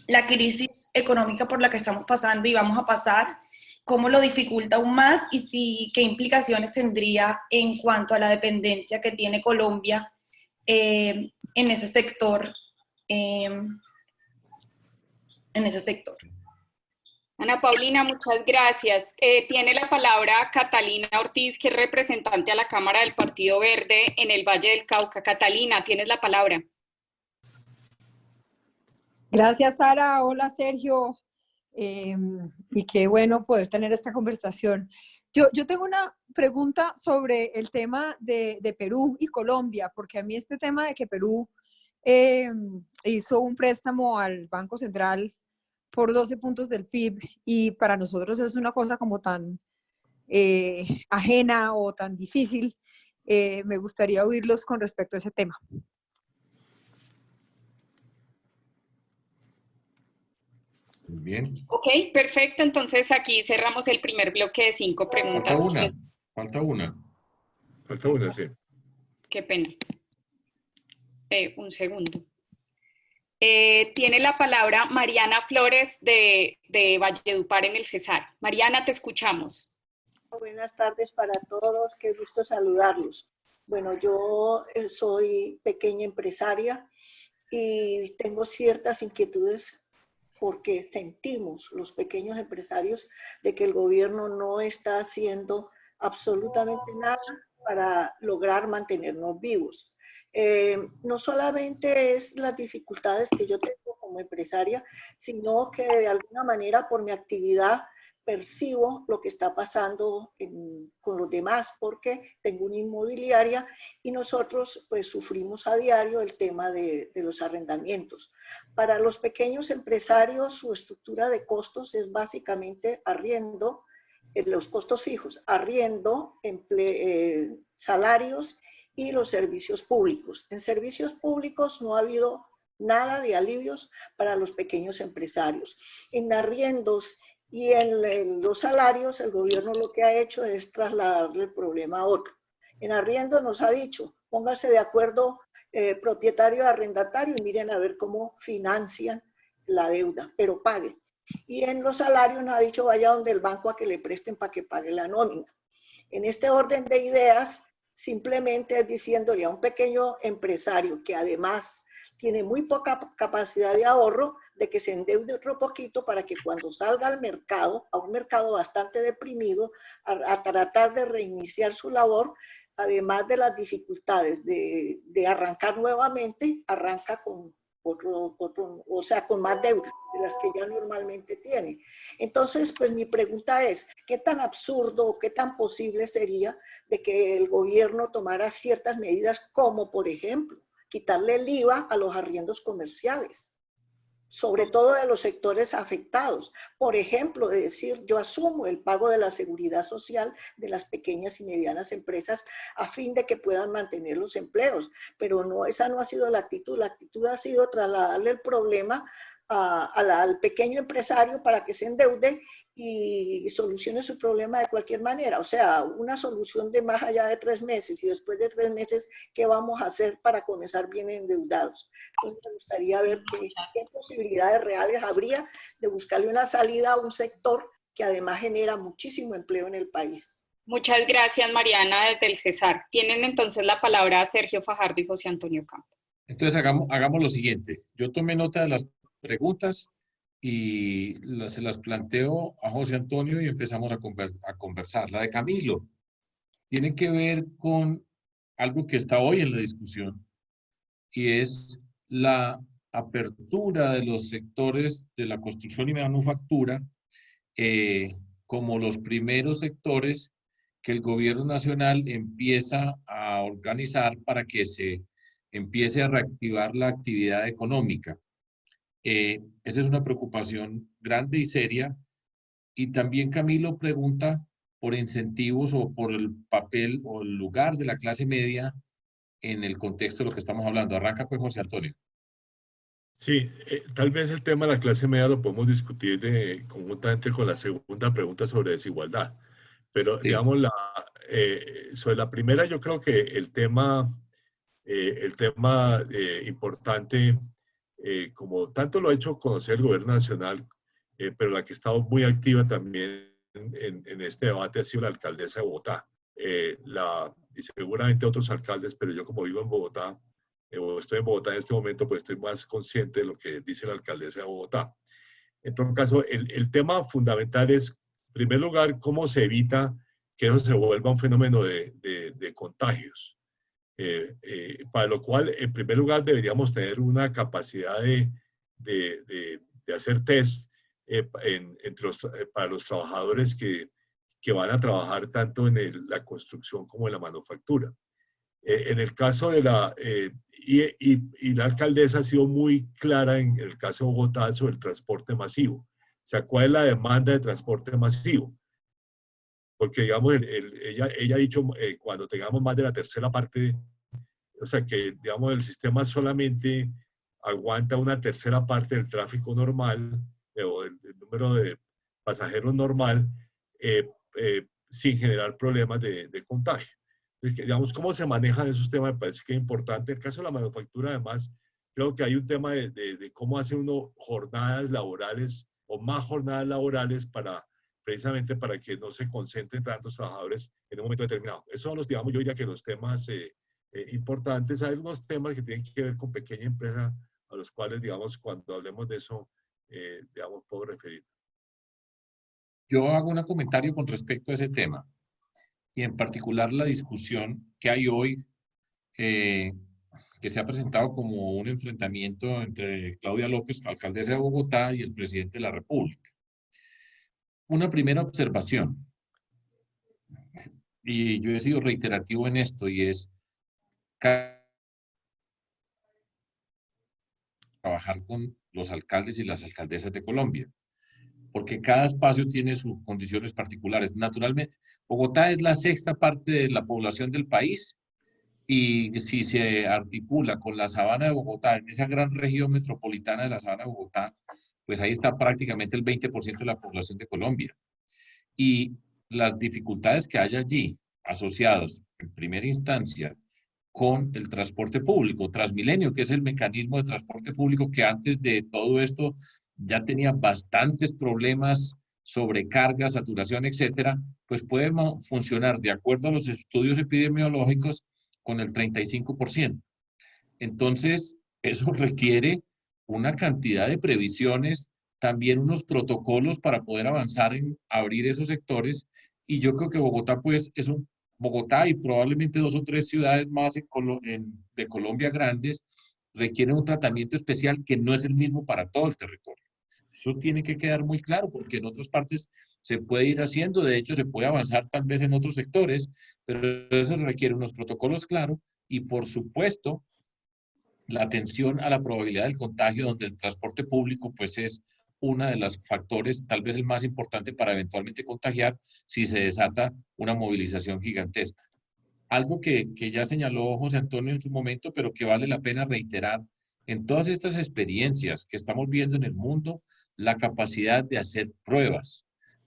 la crisis económica por la que estamos pasando y vamos a pasar, cómo lo dificulta aún más y qué implicaciones tendría en cuanto a la dependencia que tiene Colombia en ese sector. Ana Paulina, muchas gracias. Tiene la palabra Catalina Ortiz, que es representante a la Cámara del Partido Verde en el Valle del Cauca. Catalina, tienes la palabra. Gracias, Sara. Hola, Sergio. Y qué bueno poder tener esta conversación. Yo tengo una pregunta sobre el tema de Perú y Colombia, porque a mí este tema de que Perú hizo un préstamo al Banco Central por 12 puntos del PIB y para nosotros es una cosa como tan ajena o tan difícil, me gustaría oírlos con respecto a ese tema. Bien. Ok, perfecto. Entonces aquí cerramos el primer bloque de 5 preguntas. Falta una. Falta una, sí. Qué pena. Un segundo. Tiene la palabra Mariana Flores de Valledupar en el Cesar. Mariana, te escuchamos. Buenas tardes para todos, qué gusto saludarlos. Bueno, yo soy pequeña empresaria y tengo ciertas inquietudes porque sentimos los pequeños empresarios de que el gobierno no está haciendo absolutamente nada para lograr mantenernos vivos. No solamente es las dificultades que yo tengo como empresaria, sino que de alguna manera por mi actividad percibo lo que está pasando con los demás, porque tengo una inmobiliaria y nosotros pues sufrimos a diario el tema de los arrendamientos. Para los pequeños empresarios su estructura de costos es básicamente arriendo, los costos fijos, arriendo, salarios y los servicios públicos. En servicios públicos no ha habido nada de alivios para los pequeños empresarios. En arriendos y en los salarios, el gobierno lo que ha hecho es trasladarle el problema a otro. En arriendo nos ha dicho, póngase de acuerdo propietario arrendatario y miren a ver cómo financian la deuda, pero paguen. Y en los salarios nos ha dicho, vaya donde el banco a que le presten para que pague la nómina. En este orden de ideas, simplemente es diciéndole a un pequeño empresario que además tiene muy poca capacidad de ahorro, de que se endeude otro poquito para que cuando salga al mercado, a un mercado bastante deprimido, a tratar de reiniciar su labor, además de las dificultades de arrancar nuevamente, arranca con o sea, con más deuda de las que ya normalmente tiene. Entonces, pues mi pregunta es, ¿qué tan absurdo o qué tan posible sería de que el gobierno tomara ciertas medidas como, por ejemplo, quitarle el IVA a los arriendos comerciales, sobre todo de los sectores afectados? Por ejemplo, de decir, yo asumo el pago de la seguridad social de las pequeñas y medianas empresas a fin de que puedan mantener los empleos, pero no, esa no ha sido la actitud ha sido trasladarle el problema al pequeño empresario para que se endeude y solucione su problema de cualquier manera. O sea, una solución de más allá de 3 meses y después de 3 meses, ¿qué vamos a hacer para comenzar bien endeudados? Entonces me gustaría ver qué posibilidades reales habría de buscarle una salida a un sector que además genera muchísimo empleo en el país. Muchas gracias, Mariana, desde el Cesar. Tienen entonces la palabra Sergio Fajardo y José Antonio Campo. Entonces hagamos lo siguiente. Yo tomé nota de las preguntas y se las planteo a José Antonio y empezamos a conversar. La de Camilo tiene que ver con algo que está hoy en la discusión y es la apertura de los sectores de la construcción y manufactura como los primeros sectores que el gobierno nacional empieza a organizar para que se empiece a reactivar la actividad económica. Esa es una preocupación grande y seria. Y también Camilo pregunta por incentivos o por el papel o el lugar de la clase media en el contexto de lo que estamos hablando. Arranca pues José Antonio. Sí, tal vez el tema de la clase media lo podemos discutir conjuntamente con la segunda pregunta sobre desigualdad. Pero, Sí. digamos, sobre la primera, yo creo que el tema importante, como tanto lo ha hecho conocer el gobierno nacional, pero la que ha estado muy activa también en este debate ha sido la alcaldesa de Bogotá. Y seguramente otros alcaldes, pero yo como vivo en Bogotá, o estoy en Bogotá en este momento, pues estoy más consciente de lo que dice la alcaldesa de Bogotá. En todo caso, el tema fundamental es, en primer lugar, cómo se evita que eso se vuelva un fenómeno de contagios. Para lo cual, en primer lugar, deberíamos tener una capacidad de hacer test para los trabajadores que van a trabajar tanto en la construcción como en la manufactura. En el caso de y la alcaldesa ha sido muy clara en el caso de Bogotá sobre el transporte masivo. O sea, ¿cuál es la demanda de transporte masivo? Porque, digamos, ella ha dicho, cuando tengamos más de la tercera parte, o sea, que, digamos, el sistema solamente aguanta una tercera parte del tráfico normal, o el número de pasajeros normal, sin generar problemas de contagio. Digamos, cómo se manejan esos temas me parece que es importante. En el caso de la manufactura, además, creo que hay un tema de cómo hace uno jornadas laborales o más jornadas laborales precisamente para que no se concentren tantos trabajadores en un momento determinado. Esos son los, digamos, yo diría que los temas importantes. Hay algunos temas que tienen que ver con pequeña empresa, a los cuales, digamos, cuando hablemos de eso, digamos, puedo referir. Yo hago un comentario con respecto a ese tema, y en particular la discusión que hay hoy, que se ha presentado como un enfrentamiento entre Claudia López, alcaldesa de Bogotá, y el presidente de la República. Una primera observación, y yo he sido reiterativo en esto, y es trabajar con los alcaldes y las alcaldesas de Colombia, porque cada espacio tiene sus condiciones particulares. Naturalmente, Bogotá es la sexta parte de la población del país, y si se articula con la Sabana de Bogotá, en esa gran región metropolitana de la Sabana de Bogotá, pues ahí está prácticamente el 20% de la población de Colombia. Y las dificultades que hay allí, asociados en primera instancia con el transporte público, Transmilenio, que es el mecanismo de transporte público que antes de todo esto ya tenía bastantes problemas, sobrecarga, saturación, etcétera, pues puede funcionar de acuerdo a los estudios epidemiológicos con el 35%. Entonces, eso requiere una cantidad de previsiones, también unos protocolos para poder avanzar en abrir esos sectores, y yo creo que Bogotá, pues, Bogotá y probablemente 2 o 3 ciudades más de Colombia grandes requieren un tratamiento especial que no es el mismo para todo el territorio. Eso tiene que quedar muy claro, porque en otras partes se puede ir haciendo, de hecho se puede avanzar tal vez en otros sectores, pero eso requiere unos protocolos claros y, por supuesto, la atención a la probabilidad del contagio, donde el transporte público pues es uno de los factores, tal vez el más importante para eventualmente contagiar si se desata una movilización gigantesca. Algo que ya señaló José Antonio en su momento, pero que vale la pena reiterar, en todas estas experiencias que estamos viendo en el mundo, la capacidad de hacer pruebas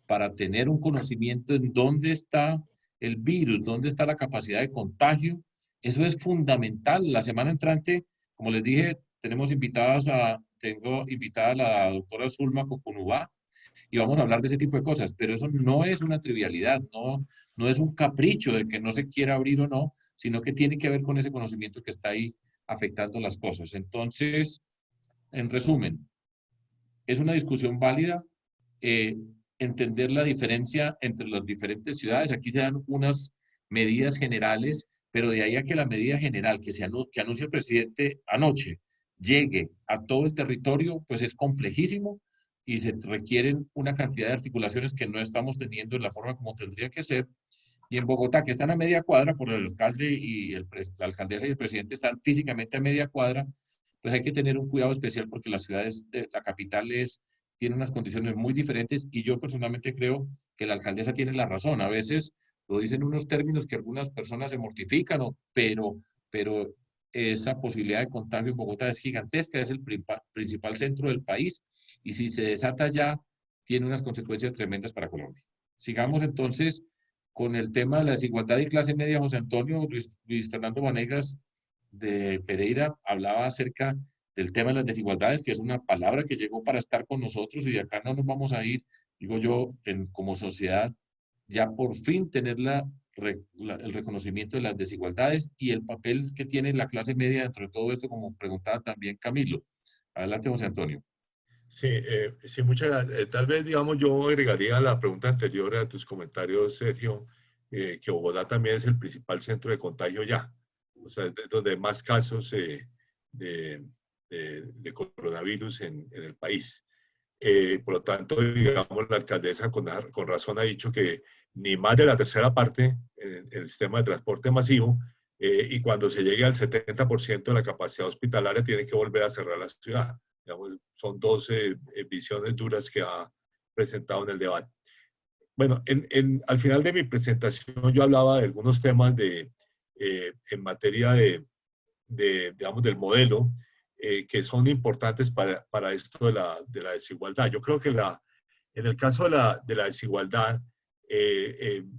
para tener un conocimiento en dónde está el virus, dónde está la capacidad de contagio, eso es fundamental. La semana entrante, como les dije, tengo invitada a la doctora Zulma Cocunubá, y vamos a hablar de ese tipo de cosas, pero eso no es una trivialidad, no es un capricho de que no se quiera abrir o no, sino que tiene que ver con ese conocimiento que está ahí afectando las cosas. Entonces, en resumen, es una discusión válida, entender la diferencia entre las diferentes ciudades. Aquí se dan unas medidas generales, pero de ahí a que la medida general que anuncia el presidente anoche llegue a todo el territorio, pues es complejísimo y se requieren una cantidad de articulaciones que no estamos teniendo en la forma como tendría que ser. Y en Bogotá, que están a media cuadra, por el alcalde y la alcaldesa y el presidente están físicamente a media cuadra, pues hay que tener un cuidado especial porque las ciudades, la capital tiene unas condiciones muy diferentes y yo personalmente creo que la alcaldesa tiene la razón. A veces lo dicen unos términos que algunas personas se mortifican, pero esa posibilidad de contagio en Bogotá es gigantesca, es el principal centro del país y si se desata ya, tiene unas consecuencias tremendas para Colombia. Sigamos entonces con el tema de la desigualdad y clase media. José Antonio, Luis Fernando Vanegas de Pereira hablaba acerca del tema de las desigualdades, que es una palabra que llegó para estar con nosotros y de acá no nos vamos a ir, digo yo, como sociedad, ya por fin tener el reconocimiento de las desigualdades y el papel que tiene la clase media dentro de todo esto, como preguntaba también Camilo. Adelante, José Antonio. Sí, sí, muchas gracias. Tal vez, digamos, yo agregaría a la pregunta anterior a tus comentarios, Sergio, que Bogotá también es el principal centro de contagio ya. O sea, es donde hay más casos de coronavirus en el país. Por lo tanto, digamos, la alcaldesa con razón ha dicho que ni más de la tercera parte en el sistema de transporte masivo y cuando se llegue al 70% de la capacidad hospitalaria tiene que volver a cerrar la ciudad. Digamos, son 12 visiones duras que ha presentado en el debate. Bueno, al final de mi presentación yo hablaba de algunos temas en materia digamos, del modelo que son importantes para esto de la desigualdad. Yo creo que en el caso de la desigualdad, en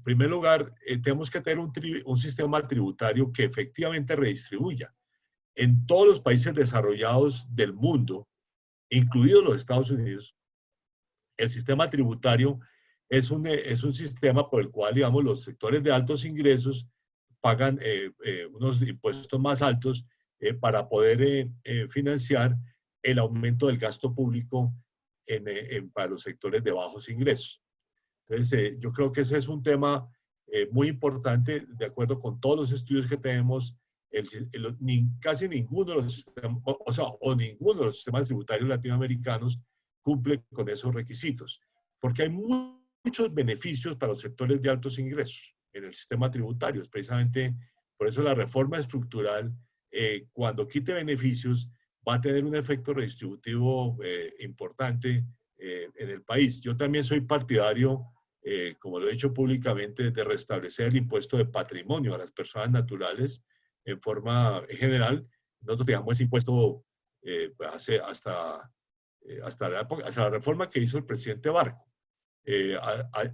primer lugar, tenemos que tener un sistema tributario que efectivamente redistribuya. En todos los países desarrollados del mundo, incluidos los Estados Unidos, el sistema tributario es un sistema por el cual, digamos, los sectores de altos ingresos pagan unos impuestos más altos para poder financiar el aumento del gasto público para los sectores de bajos ingresos. Entonces, yo creo que ese es un tema muy importante, de acuerdo con todos los estudios que tenemos. Casi ninguno de los sistemas, o ninguno de los sistemas tributarios latinoamericanos cumple con esos requisitos, porque hay muchos beneficios para los sectores de altos ingresos en el sistema tributario. Precisamente por eso la reforma estructural, cuando quite beneficios, va a tener un efecto redistributivo importante en el país. Yo también soy partidario, como lo he dicho públicamente, de restablecer el impuesto de patrimonio a las personas naturales en forma general. Nosotros teníamos ese impuesto hasta la reforma que hizo el presidente Barco.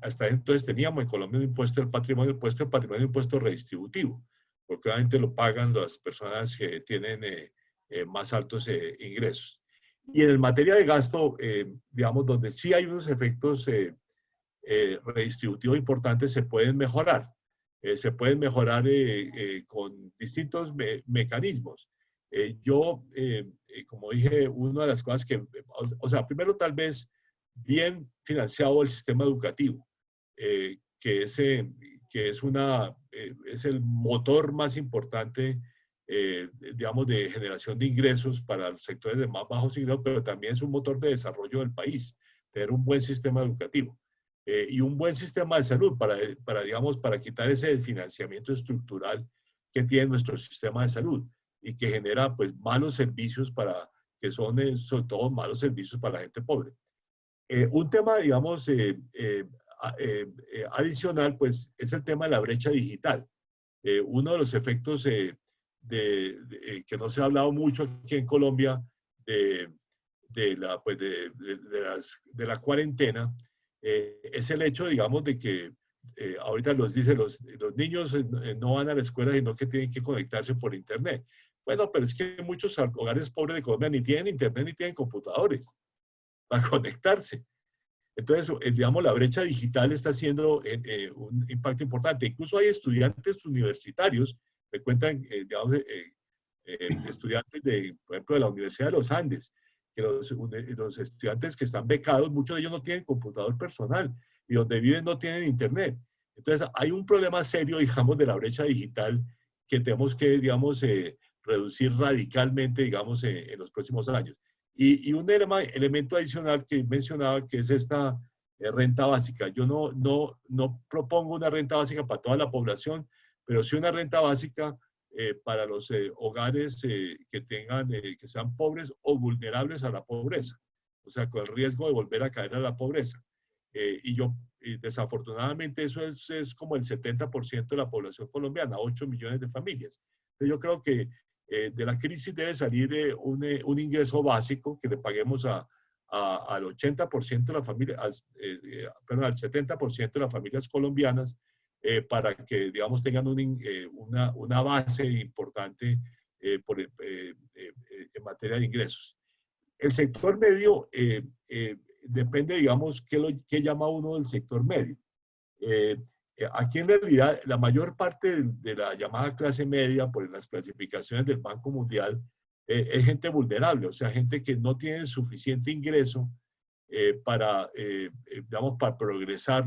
Hasta entonces teníamos en Colombia un impuesto del patrimonio, el impuesto del patrimonio, un impuesto redistributivo, porque obviamente lo pagan las personas que tienen más altos ingresos. Y en el materia de gasto, digamos, donde sí hay unos efectos redistributivos importantes, se pueden mejorar. Se pueden mejorar con distintos mecanismos. Como dije, una de las cosas o sea, primero tal vez bien financiado el sistema educativo, que es el motor más importante, digamos, de generación de ingresos para los sectores de más bajos ingresos, pero también es un motor de desarrollo del país, tener un buen sistema educativo. Y un buen sistema de salud para quitar ese desfinanciamiento estructural que tiene nuestro sistema de salud y que genera pues malos servicios que son sobre todo malos servicios para la gente pobre. Un tema, digamos, adicional, pues es el tema de la brecha digital. Uno de los efectos que no se ha hablado mucho aquí en Colombia de la cuarentena, es el hecho, digamos, de que ahorita los niños no van a la escuela, sino que tienen que conectarse por internet. Bueno, pero es que muchos hogares pobres de Colombia ni tienen internet ni tienen computadores para conectarse. Entonces, digamos, la brecha digital está haciendo un impacto importante. Incluso hay estudiantes universitarios, me cuentan, digamos, estudiantes por ejemplo, de la Universidad de los Andes, que los estudiantes que están becados, muchos de ellos no tienen computador personal y donde viven no tienen internet. Entonces, hay un problema serio, digamos, de la brecha digital que tenemos que, digamos, reducir radicalmente, digamos, en los próximos años. Y un elemento adicional que mencionaba, que es esta renta básica. Yo no propongo una renta básica para toda la población, pero sí una renta básica para los hogares que sean pobres o vulnerables a la pobreza, o sea, con el riesgo de volver a caer a la pobreza. Y desafortunadamente eso es como el 70% de la población colombiana, 8 millones de familias. Entonces yo creo que de la crisis debe salir un ingreso básico que le paguemos al 80% de la familia, perdón, al 70% de las familias colombianas, para que, digamos, tengan una base importante en materia de ingresos. El sector medio depende, digamos, qué llama uno del sector medio. Aquí en realidad la mayor parte de la llamada clase media, por las clasificaciones del Banco Mundial, es gente vulnerable, o sea, gente que no tiene suficiente ingreso digamos, para progresar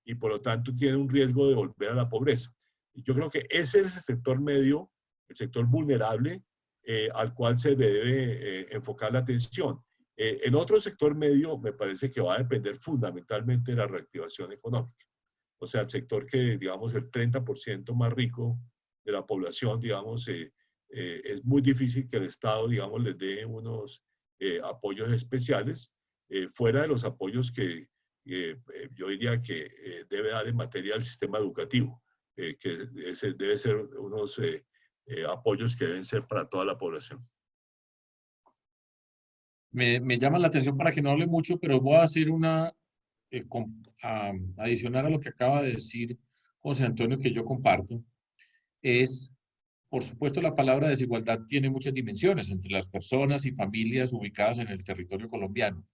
y por lo tanto tiene un riesgo de volver a la pobreza. Y yo creo que ese es el sector medio, el sector vulnerable, al cual se debe enfocar la atención. El otro sector medio me parece que va a depender fundamentalmente de la reactivación económica. O sea, el sector que, digamos, el 30% más rico de la población, digamos, es muy difícil que el Estado, digamos, les dé unos apoyos especiales, fuera de los apoyos que yo diría que debe dar en materia del sistema educativo, que debe ser unos apoyos que deben ser para toda la población. Me llama la atención para que no hable mucho, pero voy a hacer adicionar a lo que acaba de decir José Antonio, que yo comparto, es, por supuesto, la palabra desigualdad tiene muchas dimensiones entre las personas y familias ubicadas en el territorio colombiano.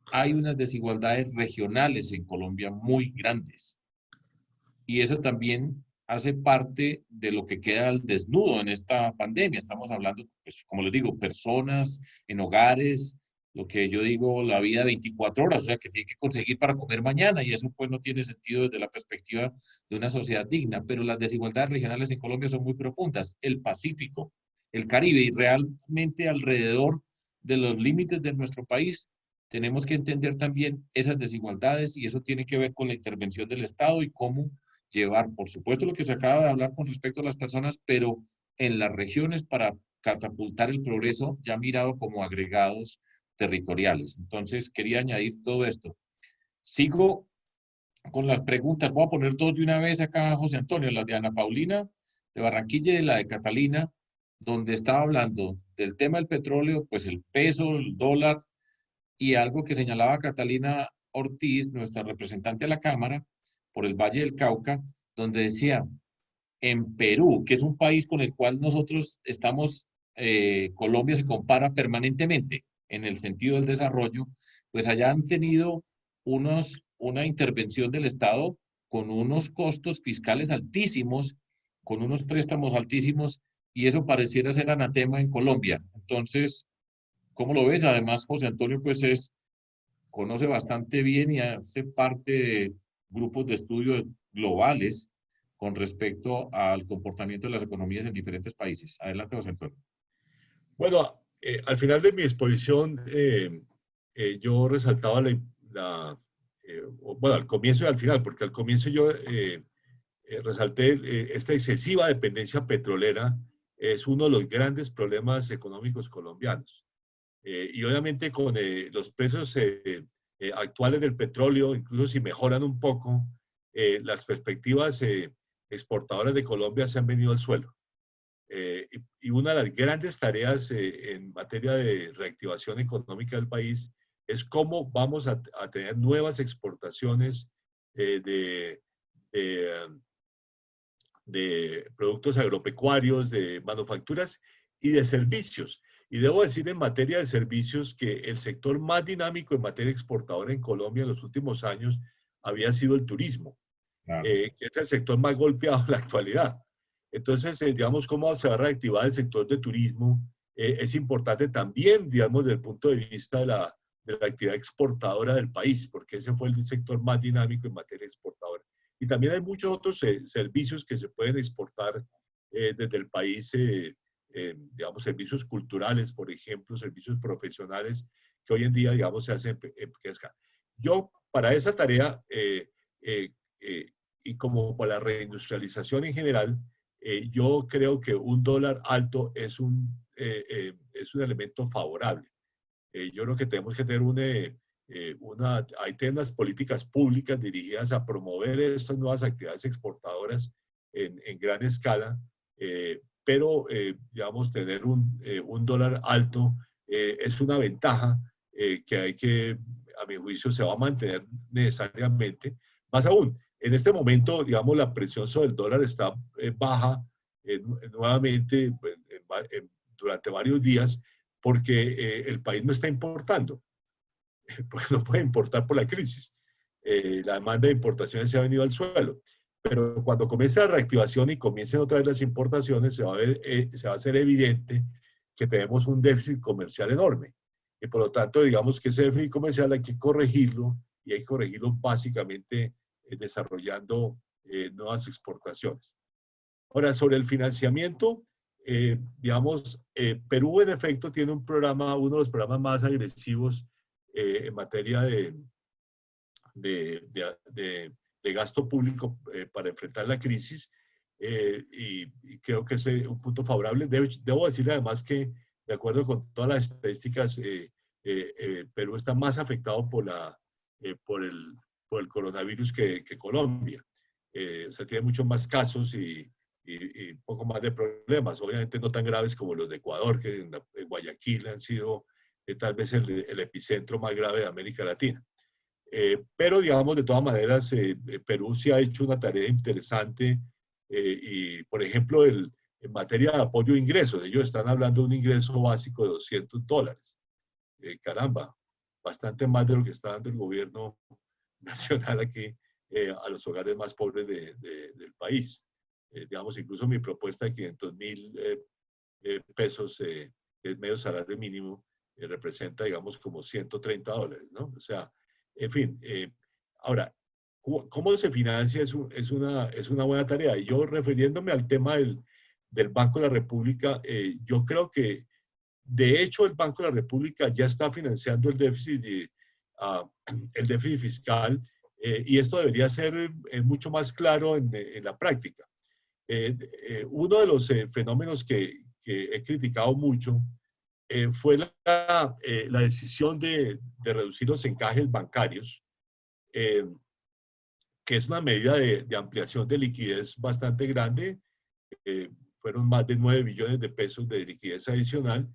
Hay unas desigualdades regionales en Colombia muy grandes. Y eso también hace parte de lo que queda al desnudo en esta pandemia. Estamos hablando, pues, como les digo, personas en hogares, lo que yo digo, la vida 24 horas, o sea, que tiene que conseguir para comer mañana, y eso pues no tiene sentido desde la perspectiva de una sociedad digna, pero las desigualdades regionales en Colombia son muy profundas. El Pacífico, el Caribe, y realmente alrededor de los límites de nuestro país, tenemos que entender también esas desigualdades, y eso tiene que ver con la intervención del Estado y cómo llevar, por supuesto, lo que se acaba de hablar con respecto a las personas, pero en las regiones para catapultar el progreso ya mirado como agregados territoriales. Entonces, quería añadir todo esto. Sigo con las preguntas. Voy a poner dos de una vez acá, José Antonio, la de Ana Paulina de Barranquilla y la de Catalina, donde estaba hablando del tema del petróleo, pues el peso, el dólar, y algo que señalaba Catalina Ortiz, nuestra representante a la Cámara, por el Valle del Cauca, donde decía, en Perú, que es un país con el cual nosotros estamos, Colombia se compara permanentemente en el sentido del desarrollo, pues allá han tenido una intervención del Estado con unos costos fiscales altísimos, con unos préstamos altísimos, y eso pareciera ser anatema en Colombia. Entonces, ¿cómo lo ves? Además, José Antonio, pues conoce bastante bien y hace parte de grupos de estudio globales con respecto al comportamiento de las economías en diferentes países. Adelante, José Antonio. Bueno, al final de mi exposición, yo resaltaba bueno, al comienzo y al final, porque al comienzo yo resalté esta excesiva dependencia petrolera es uno de los grandes problemas económicos colombianos. Y obviamente con los precios actuales del petróleo, incluso si mejoran un poco, las perspectivas exportadoras de Colombia se han venido al suelo. Y una de las grandes tareas en materia de reactivación económica del país es cómo vamos a tener nuevas exportaciones de productos agropecuarios, de manufacturas y de servicios. Y debo decir en materia de servicios que el sector más dinámico en materia exportadora en Colombia en los últimos años había sido el turismo, claro. Que es el sector más golpeado en la actualidad. Entonces, digamos, cómo se va a reactivar el sector de turismo es importante también, digamos, desde el punto de vista de la actividad exportadora del país, porque ese fue el sector más dinámico en materia exportadora. Y también hay muchos otros servicios que se pueden exportar desde el país digamos, servicios culturales, por ejemplo, servicios profesionales que hoy en día, digamos, se hacen en pequeña escala. Yo, para esa tarea, y como para la reindustrialización en general, yo creo que un dólar alto es un elemento favorable. Yo creo que tenemos que tener hay unas políticas públicas dirigidas a promover estas nuevas actividades exportadoras en gran escala, pero, digamos, tener un dólar alto es una ventaja que, a mi juicio, se va a mantener necesariamente. Más aún, en este momento, digamos, la presión sobre el dólar está baja nuevamente durante varios días, porque el país no está importando, porque no puede importar por la crisis. La demanda de importaciones se ha venido al suelo. Pero cuando comience la reactivación y comiencen otra vez las importaciones, se va a hacer evidente que tenemos un déficit comercial enorme. Y por lo tanto, digamos que ese déficit comercial hay que corregirlo, y hay que corregirlo básicamente desarrollando nuevas exportaciones. Ahora, sobre el financiamiento, digamos, Perú en efecto tiene un programa, uno de los programas más agresivos en materia de gasto público para enfrentar la crisis, y creo que es un punto favorable. Debo decirle además que, de acuerdo con todas las estadísticas, Perú está más afectado por el coronavirus que Colombia. O sea, tiene muchos más casos y un poco más de problemas, obviamente no tan graves como los de Ecuador, que en Guayaquil han sido tal vez el epicentro más grave de América Latina. Pero, digamos, de todas maneras, Perú sí ha hecho una tarea interesante, y, por ejemplo, en materia de apoyo a ingresos, ellos están hablando de un ingreso básico de $200. Caramba, bastante más de lo que está dando el gobierno nacional aquí a los hogares más pobres del país. Digamos, incluso mi propuesta de 500,000 pesos, es medio salario mínimo, representa, digamos, como $130, ¿no? O sea, en fin, ahora, ¿cómo se financia? Es una buena tarea. Y yo, refiriéndome al tema del Banco de la República, yo creo que, de hecho, el Banco de la República ya está financiando el déficit fiscal, y esto debería ser mucho más claro en la práctica. Uno de los fenómenos que he criticado mucho fue la decisión de reducir los encajes bancarios, que es una medida de ampliación de liquidez bastante grande. Fueron más de 9 billones de pesos de liquidez adicional.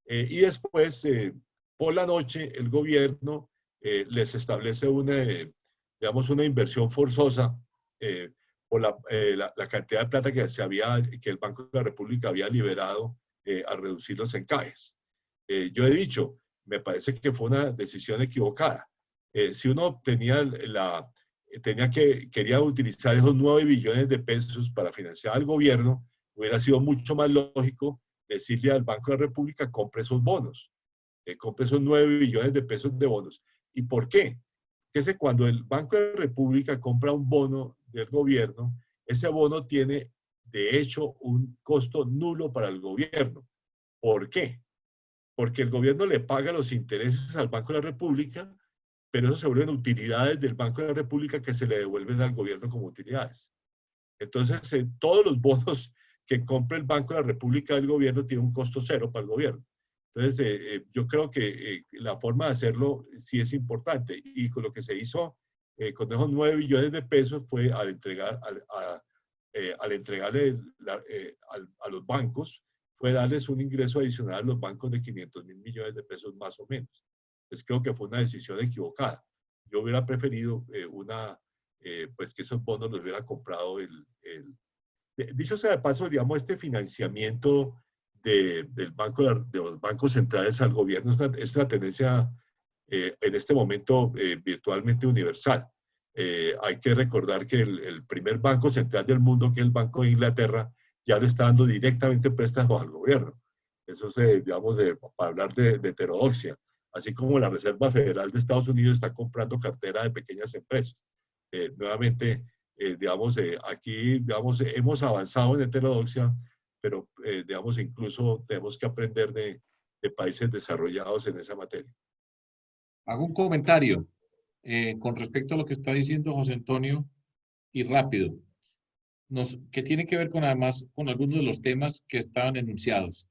Y después, por la noche, el gobierno les establece digamos, una inversión forzosa por la cantidad de plata que el Banco de la República había liberado al reducir los encajes. Yo he dicho, me parece que fue una decisión equivocada. Si uno quería utilizar esos 9 billones de pesos para financiar al gobierno, hubiera sido mucho más lógico decirle al Banco de la República: compre esos bonos, compre esos 9 billones de pesos de bonos. ¿Y por qué? Porque cuando el Banco de la República compra un bono del gobierno, ese bono tiene, de hecho, un costo nulo para el gobierno. ¿Por qué? Porque el gobierno le paga los intereses al Banco de la República, pero eso se vuelven utilidades del Banco de la República que se le devuelven al gobierno como utilidades. Entonces, todos los bonos que compra el Banco de la República del gobierno tiene un costo cero para el gobierno. Entonces, yo creo que la forma de hacerlo sí es importante. Y con lo que se hizo con esos 9 billones de pesos fue al entregarle a los bancos, fue darles un ingreso adicional a los bancos de 500,000 millones de pesos más o menos. Entonces, creo que fue una decisión equivocada. Yo hubiera preferido pues que esos bonos los hubiera comprado dicho sea de paso, digamos, este financiamiento de los bancos centrales al gobierno es una tendencia en este momento virtualmente universal. Hay que recordar que el primer banco central del mundo, que es el Banco de Inglaterra, ya le está dando directamente préstamos al gobierno. Eso es, digamos, para hablar de heterodoxia. Así como la Reserva Federal de Estados Unidos está comprando cartera de pequeñas empresas. Nuevamente, digamos, aquí, digamos, hemos avanzado en heterodoxia, pero digamos, incluso tenemos que aprender de países desarrollados en esa materia. Hago un comentario con respecto a lo que está diciendo José Antonio y rápido, que tiene que ver con además con algunos de los temas que estaban enunciados.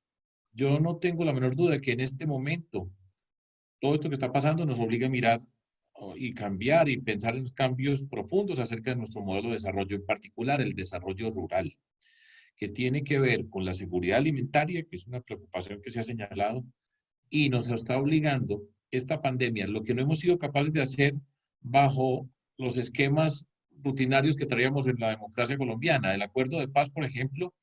Yo no tengo la menor duda que en este momento todo esto que está pasando nos obliga a mirar y cambiar y pensar en cambios profundos acerca de nuestro modelo de desarrollo, en particular el desarrollo rural, que tiene que ver con la seguridad alimentaria, que es una preocupación que se ha señalado, y nos está obligando esta pandemia, lo que no hemos sido capaces de hacer bajo los esquemas rutinarios que traíamos en la democracia colombiana. El acuerdo de paz, por ejemplo,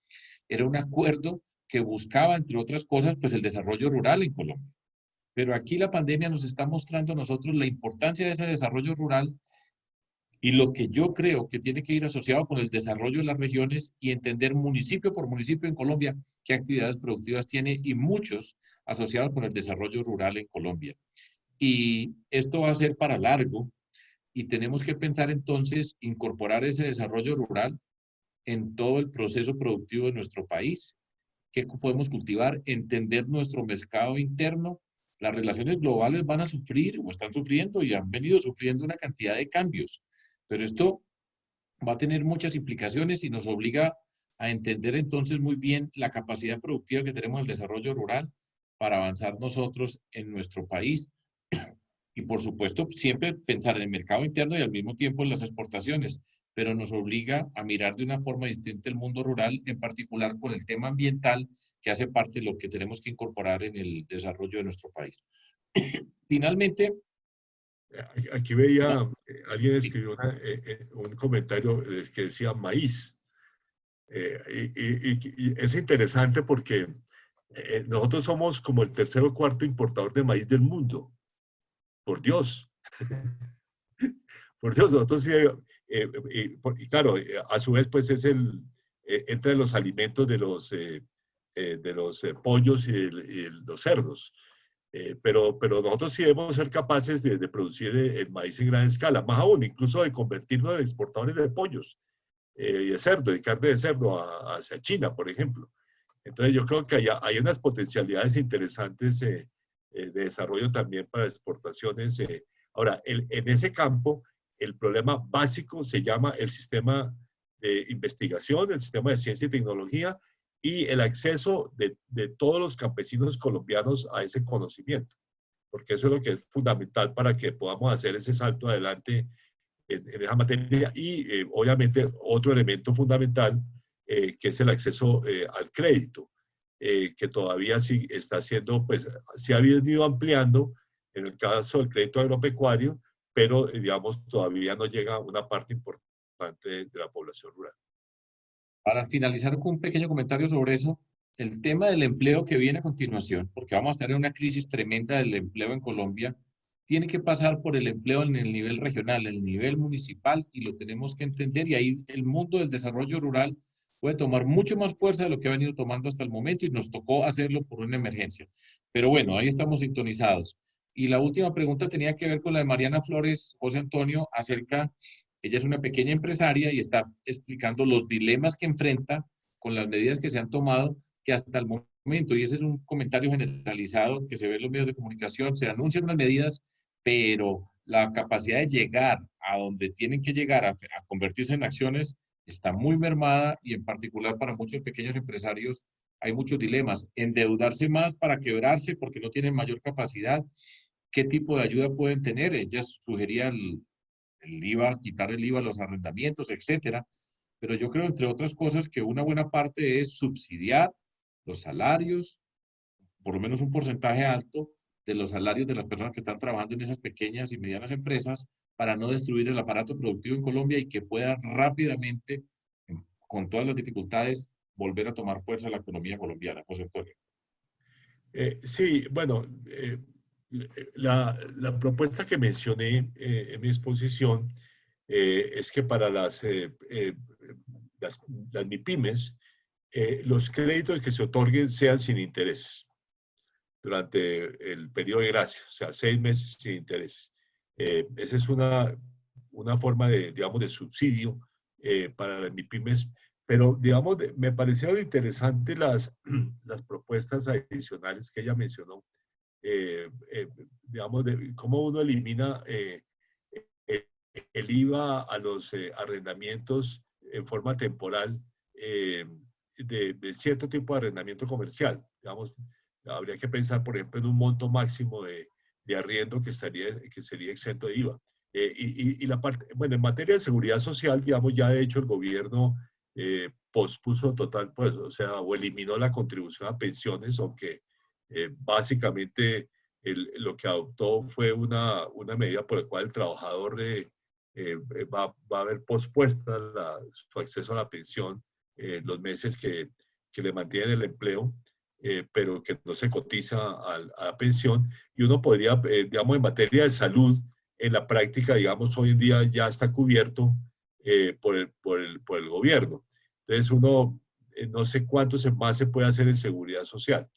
era un acuerdo que buscaba, entre otras cosas, pues el desarrollo rural en Colombia. Pero aquí la pandemia nos está mostrando a nosotros la importancia de ese desarrollo rural y lo que yo creo que tiene que ir asociado con el desarrollo de las regiones y entender municipio por municipio en Colombia qué actividades productivas tiene y muchos asociados con el desarrollo rural en Colombia. Y esto va a ser para largo y tenemos que pensar entonces incorporar ese desarrollo rural en todo el proceso productivo de nuestro país. ¿Qué podemos cultivar? Entender nuestro mercado interno. Las relaciones globales van a sufrir o están sufriendo y han venido sufriendo una cantidad de cambios. Pero esto va a tener muchas implicaciones y nos obliga a entender entonces muy bien la capacidad productiva que tenemos en el desarrollo rural para avanzar nosotros en nuestro país. Y por supuesto, siempre pensar en el mercado interno y al mismo tiempo en las exportaciones, pero nos obliga a mirar de una forma distinta el mundo rural, en particular con el tema ambiental, que hace parte de lo que tenemos que incorporar en el desarrollo de nuestro país. Finalmente, aquí veía, alguien escribió un comentario que decía maíz. Y es interesante porque nosotros somos como el tercer o cuarto importador de maíz del mundo. Por Dios. Por Dios, nosotros sí. Y claro, a su vez, pues es entre los alimentos de los pollos y los cerdos. Pero nosotros sí debemos ser capaces de producir el maíz en gran escala, más aún, incluso de convertirnos en exportadores de pollos y de cerdo, de carne de cerdo hacia China, por ejemplo. Entonces yo creo que hay unas potencialidades interesantes de desarrollo también para exportaciones. Ahora, en ese campo, el problema básico se llama el sistema de investigación, el sistema de ciencia y tecnología, y el acceso de todos los campesinos colombianos a ese conocimiento, porque eso es lo que es fundamental para que podamos hacer ese salto adelante en esa materia. Y obviamente otro elemento fundamental que es el acceso al crédito, que todavía sí está siendo, pues se ha venido ampliando en el caso del crédito agropecuario, pero digamos todavía no llega a una parte importante de la población rural. Para finalizar con un pequeño comentario sobre eso, el tema del empleo que viene a continuación, porque vamos a estar en una crisis tremenda del empleo en Colombia, tiene que pasar por el empleo en el nivel regional, en el nivel municipal, y lo tenemos que entender, y ahí el mundo del desarrollo rural puede tomar mucho más fuerza de lo que ha venido tomando hasta el momento, y nos tocó hacerlo por una emergencia. Pero bueno, ahí estamos sintonizados. Y la última pregunta tenía que ver con la de Mariana Flores, José Antonio, acerca. Ella es una pequeña empresaria y está explicando los dilemas que enfrenta con las medidas que se han tomado, que hasta el momento, y ese es un comentario generalizado que se ve en los medios de comunicación, se anuncian unas medidas, pero la capacidad de llegar a donde tienen que llegar a convertirse en acciones está muy mermada y en particular para muchos pequeños empresarios hay muchos dilemas. Endeudarse más para quebrarse porque no tienen mayor capacidad. ¿Qué tipo de ayuda pueden tener? Ella sugería el IVA, quitar el IVA a los arrendamientos, etcétera. Pero yo creo, entre otras cosas, que una buena parte es subsidiar los salarios, por lo menos un porcentaje alto de los salarios de las personas que están trabajando en esas pequeñas y medianas empresas para no destruir el aparato productivo en Colombia y que pueda rápidamente, con todas las dificultades, volver a tomar fuerza la economía colombiana. José Antonio. Sí, bueno, la propuesta que mencioné en mi exposición es que para las MIPYMES, los créditos que se otorguen sean sin intereses durante el periodo de gracia, o sea, 6 meses sin intereses. Esa es una forma de, digamos, de subsidio para las MIPYMES, Pero, digamos, me parecieron interesantes las propuestas adicionales que ella mencionó, digamos, de cómo uno elimina el IVA a los arrendamientos en forma temporal de cierto tipo de arrendamiento comercial. Digamos, habría que pensar, por ejemplo, en un monto máximo de arriendo que sería exento de IVA. Y la parte, bueno, en materia de seguridad social, digamos, ya de hecho el gobierno pospuso total, pues, o sea, o eliminó la contribución a pensiones, aunque básicamente lo que adoptó fue una medida por la cual el trabajador va a haber pospuesta su acceso a la pensión los meses que le mantienen el empleo, pero que no se cotiza a la pensión. Y uno podría, digamos, en materia de salud, en la práctica, digamos, hoy en día ya está cubierto por el gobierno. Entonces uno, no sé cuánto más se puede hacer en seguridad social.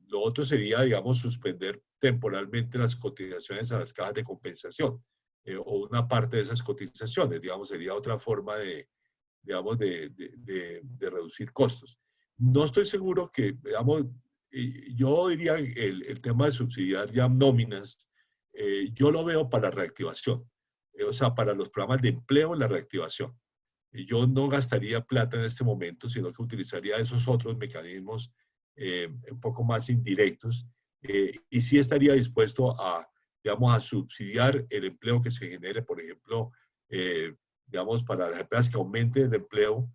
Lo otro sería, digamos, suspender temporalmente las cotizaciones a las cajas de compensación o una parte de esas cotizaciones, digamos, sería otra forma digamos, de reducir costos. No estoy seguro que, digamos, yo diría el tema de subsidiar ya nóminas, yo lo veo para reactivación, o sea, para los programas de empleo en la reactivación. Yo no gastaría plata en este momento, sino que utilizaría esos otros mecanismos un poco más indirectos y sí estaría dispuesto digamos, a subsidiar el empleo que se genere, por ejemplo, digamos, para las empresas que aumenten el empleo,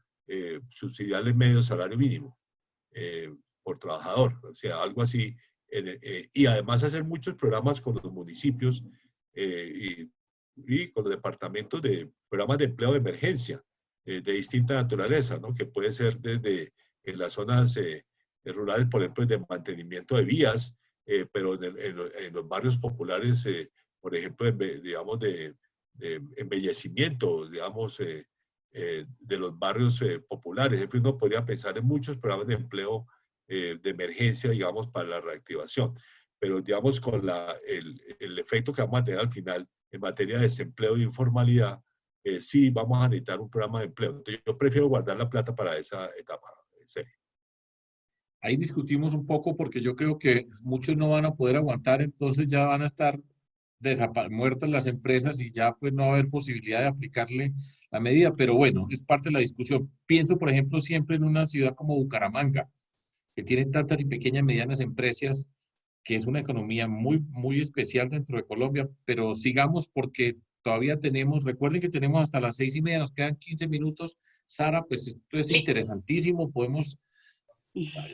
subsidiar el medio salario mínimo por trabajador, o sea, algo así. Y además hacer muchos programas con los municipios y con los departamentos de programas de empleo de emergencia de distinta naturaleza, ¿no? Que puede ser desde en las zonas rurales, por ejemplo, de mantenimiento de vías, pero en los barrios populares, por ejemplo, digamos, de embellecimiento, digamos, de los barrios populares. Ejemplo, uno podría pensar en muchos programas de empleo de emergencia, digamos, para la reactivación. Pero, digamos, con el efecto que vamos a tener al final en materia de desempleo e informalidad, sí vamos a necesitar un programa de empleo. Entonces, yo prefiero guardar la plata para esa etapa, en serio. Ahí discutimos un poco porque yo creo que muchos no van a poder aguantar, entonces ya van a estar muertas las empresas y ya pues no va a haber posibilidad de aplicarle la medida, pero bueno, es parte de la discusión. Pienso, por ejemplo, siempre en una ciudad como Bucaramanga, que tiene tantas y pequeñas y medianas empresas, que es una economía muy, muy especial dentro de Colombia, pero sigamos porque todavía tenemos, recuerden que tenemos hasta las 6:30, nos quedan 15 minutos. Sara, pues esto es interesantísimo,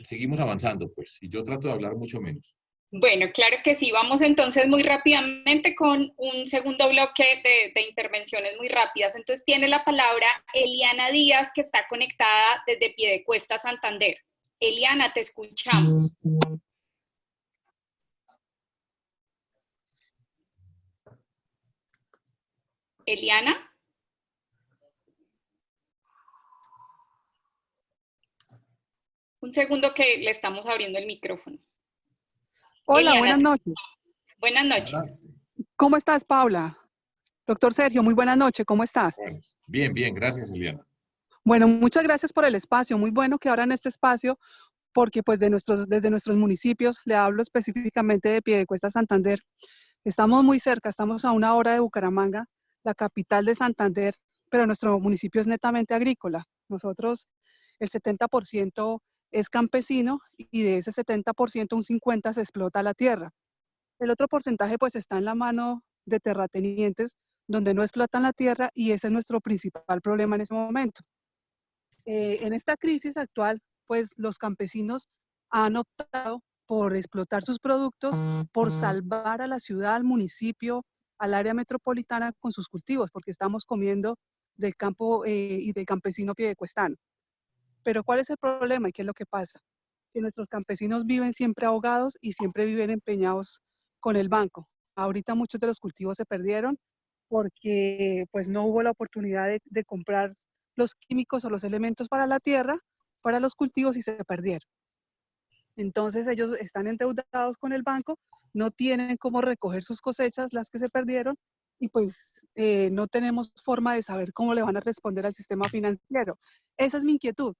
seguimos avanzando, pues, y yo trato de hablar mucho menos. Bueno, claro que sí. Vamos entonces muy rápidamente con un segundo bloque de intervenciones muy rápidas. Entonces tiene la palabra Eliana Díaz, que está conectada desde Piedecuesta, Santander. Eliana, te escuchamos. Eliana. Un segundo que le estamos abriendo el micrófono. Hola, Eliana, buenas noches. Buenas noches. ¿Cómo estás, Paula? Doctor Sergio, muy buenas noches, ¿cómo estás? Bien, bien, gracias, Eliana. Bueno, muchas gracias por el espacio. Muy bueno que abran este espacio porque pues desde nuestros municipios, le hablo específicamente de Piedecuesta, Santander, estamos muy cerca, estamos a 1 hora de Bucaramanga, la capital de Santander, pero nuestro municipio es netamente agrícola. Nosotros, el 70% es campesino y de ese 70%, un 50% se explota la tierra. El otro porcentaje pues está en la mano de terratenientes donde no explotan la tierra y ese es nuestro principal problema en ese momento. En esta crisis actual, pues los campesinos han optado por explotar sus productos, por salvar a la ciudad, al municipio, al área metropolitana con sus cultivos, porque estamos comiendo del campo y del campesino piedecuestano. Pero ¿cuál es el problema y qué es lo que pasa? Que nuestros campesinos viven siempre ahogados y siempre viven empeñados con el banco. Ahorita muchos de los cultivos se perdieron porque pues no hubo la oportunidad de comprar los químicos o los elementos para la tierra, para los cultivos y se perdieron. Entonces ellos están endeudados con el banco, no tienen cómo recoger sus cosechas, las que se perdieron, y pues no tenemos forma de saber cómo le van a responder al sistema financiero. Esa es mi inquietud.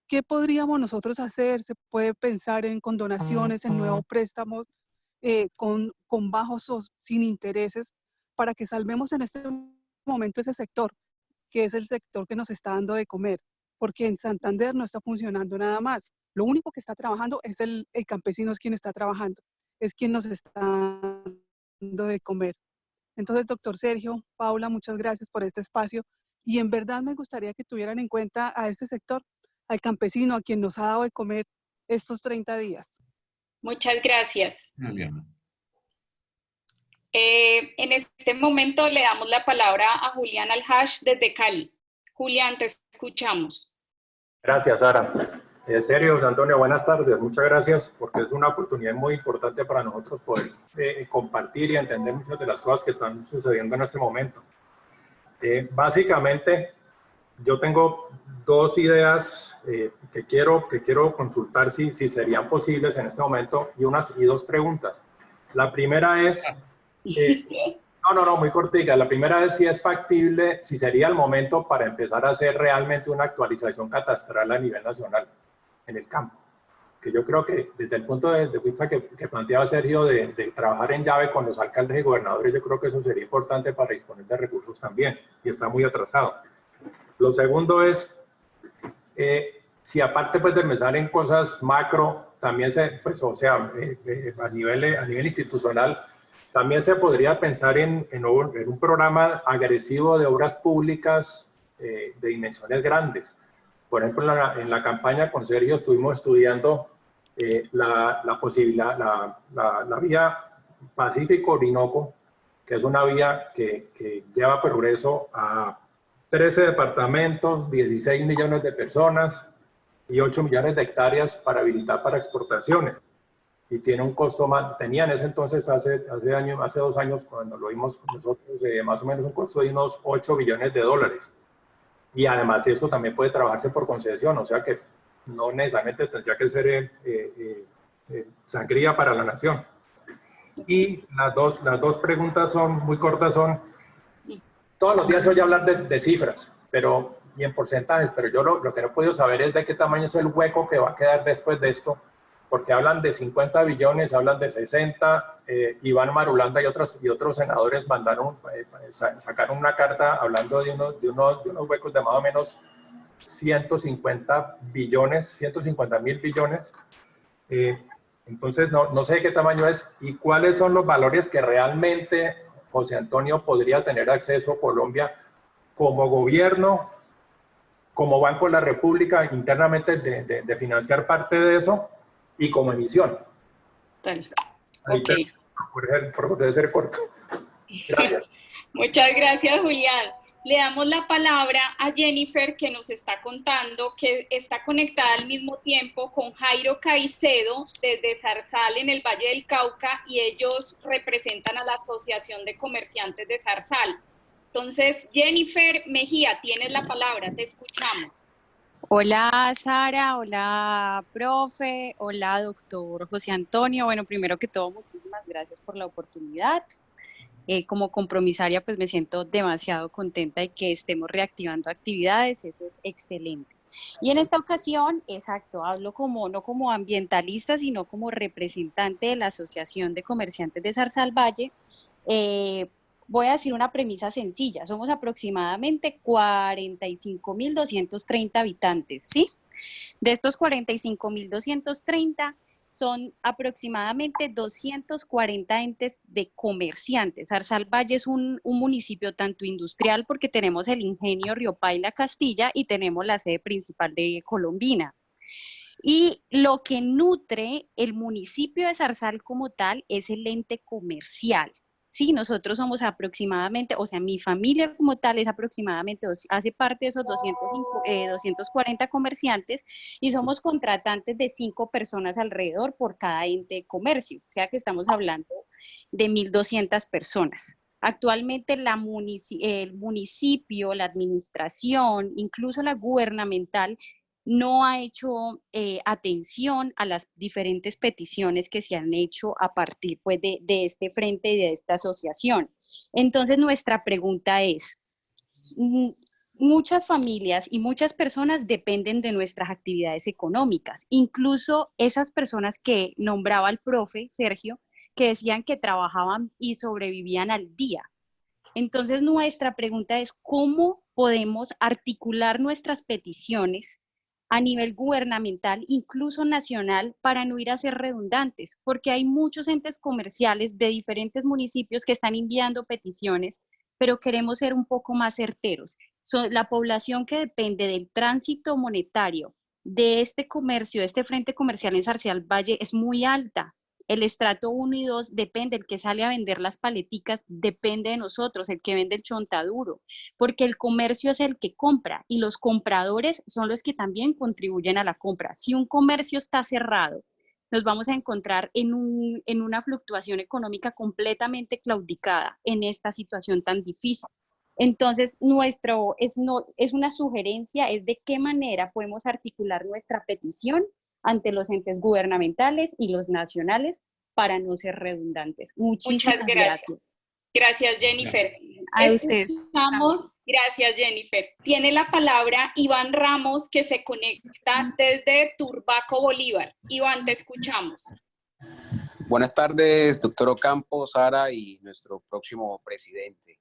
¿Qué podríamos nosotros hacer? ¿Se puede pensar en condonaciones, en nuevos préstamos, con bajos o sin intereses, para que salvemos en este momento ese sector, que es el sector que nos está dando de comer? Porque en Santander no está funcionando nada más. Lo único que está trabajando es el campesino, es quien está trabajando, es quien nos está dando de comer. Entonces, doctor Sergio, Paula, muchas gracias por este espacio, y en verdad me gustaría que tuvieran en cuenta a este sector, al campesino, a quien nos ha dado de comer estos 30 días. Muchas gracias. Juliana. En este momento le damos la palabra a Julián Alhash desde Cali. Julián, te escuchamos. Gracias, Sara. Sergio, José Antonio, buenas tardes. Muchas gracias, porque es una oportunidad muy importante para nosotros poder compartir y entender muchas de las cosas que están sucediendo en este momento. Básicamente, yo tengo dos ideas que quiero consultar si serían posibles en este momento, y dos preguntas. La primera es... No, muy cortica. La primera es si es factible, si sería el momento para empezar a hacer realmente una actualización catastral a nivel nacional en el campo. Que yo creo que desde el punto de vista que planteaba Sergio de trabajar en llave con los alcaldes y gobernadores, yo creo que eso sería importante para disponer de recursos también, y está muy atrasado. Lo segundo es, si aparte pues de empezar en cosas macro, también a nivel institucional, también se podría pensar en un programa agresivo de obras públicas de dimensiones grandes. Por ejemplo, en la campaña con Sergio estuvimos estudiando la posibilidad, la vía Pacífico-Orinoco, que es una vía que lleva progreso a 13 departamentos, 16 millones de personas y 8 millones de hectáreas para habilitar para exportaciones. Y tiene un costo más, tenía en ese entonces, hace 2 años, cuando lo vimos nosotros, más o menos un costo de unos 8 billones de dólares. Y además eso también puede trabajarse por concesión, o sea que no necesariamente tendría que ser sangría para la nación. Y las dos preguntas son muy cortas, todos los días se oye hablar de cifras, y en porcentajes, pero yo lo que no he podido saber es de qué tamaño es el hueco que va a quedar después de esto, porque hablan de 50 billones, hablan de 60, Iván Marulanda y otros senadores sacaron una carta hablando de unos huecos de más o menos 150 mil billones. Entonces, no sé de qué tamaño es y cuáles son los valores que realmente José Antonio podría tener acceso Colombia como gobierno, como Banco de la República, internamente de financiar parte de eso, y como emisión. Okay. Por ser corto. Gracias. Muchas gracias, Julián. Le damos la palabra a Jennifer, que nos está contando que está conectada al mismo tiempo con Jairo Caicedo desde Zarzal en el Valle del Cauca, y ellos representan a la Asociación de Comerciantes de Zarzal. Entonces, Jennifer Mejía, tienes la palabra, te escuchamos. Hola Sara, hola profe, hola doctor José Antonio. Bueno, primero que todo, muchísimas gracias por la oportunidad. Como compromisaria, pues me siento demasiado contenta de que estemos reactivando actividades, eso es excelente. Y en esta ocasión, exacto, hablo no como ambientalista, sino como representante de la Asociación de Comerciantes de Zarzal-Valle. Voy a decir una premisa sencilla, somos aproximadamente 45.230 habitantes, ¿sí? De estos 45.230 son aproximadamente 240 entes de comerciantes. Zarzal-Valle es un municipio tanto industrial porque tenemos el ingenio Río Paila Castilla y tenemos la sede principal de Colombina. Y lo que nutre el municipio de Zarzal como tal es el ente comercial. Sí, nosotros somos aproximadamente, o sea, mi familia como tal es aproximadamente, hace parte de esos 240 comerciantes y somos contratantes de 5 personas alrededor por cada ente de comercio, o sea que estamos hablando de 1.200 personas. Actualmente el municipio, la administración, incluso la gubernamental, no ha hecho atención a las diferentes peticiones que se han hecho a partir pues, de este frente y de esta asociación. Entonces, nuestra pregunta es, muchas familias y muchas personas dependen de nuestras actividades económicas, incluso esas personas que nombraba el profe Sergio, que decían que trabajaban y sobrevivían al día. Entonces, nuestra pregunta es, ¿cómo podemos articular nuestras peticiones a nivel gubernamental, incluso nacional, para no ir a ser redundantes? Porque hay muchos entes comerciales de diferentes municipios que están enviando peticiones, pero queremos ser un poco más certeros. La población que depende del tránsito monetario de este comercio, de este frente comercial en Zarcía Valle, es muy alta. El estrato 1 y 2 depende, el que sale a vender las paleticas depende de nosotros, el que vende el chontaduro, porque el comercio es el que compra y los compradores son los que también contribuyen a la compra. Si un comercio está cerrado, nos vamos a encontrar en una fluctuación económica completamente claudicada en esta situación tan difícil. Entonces, es una sugerencia, es de qué manera podemos articular nuestra petición ante los entes gubernamentales y los nacionales para no ser redundantes. Muchísimas gracias. Gracias, Jennifer. A ustedes. Gracias, Jennifer. Tiene la palabra Iván Ramos, que se conecta desde Turbaco, Bolívar. Iván, te escuchamos. Buenas tardes, doctor Ocampo, Sara y nuestro próximo presidente.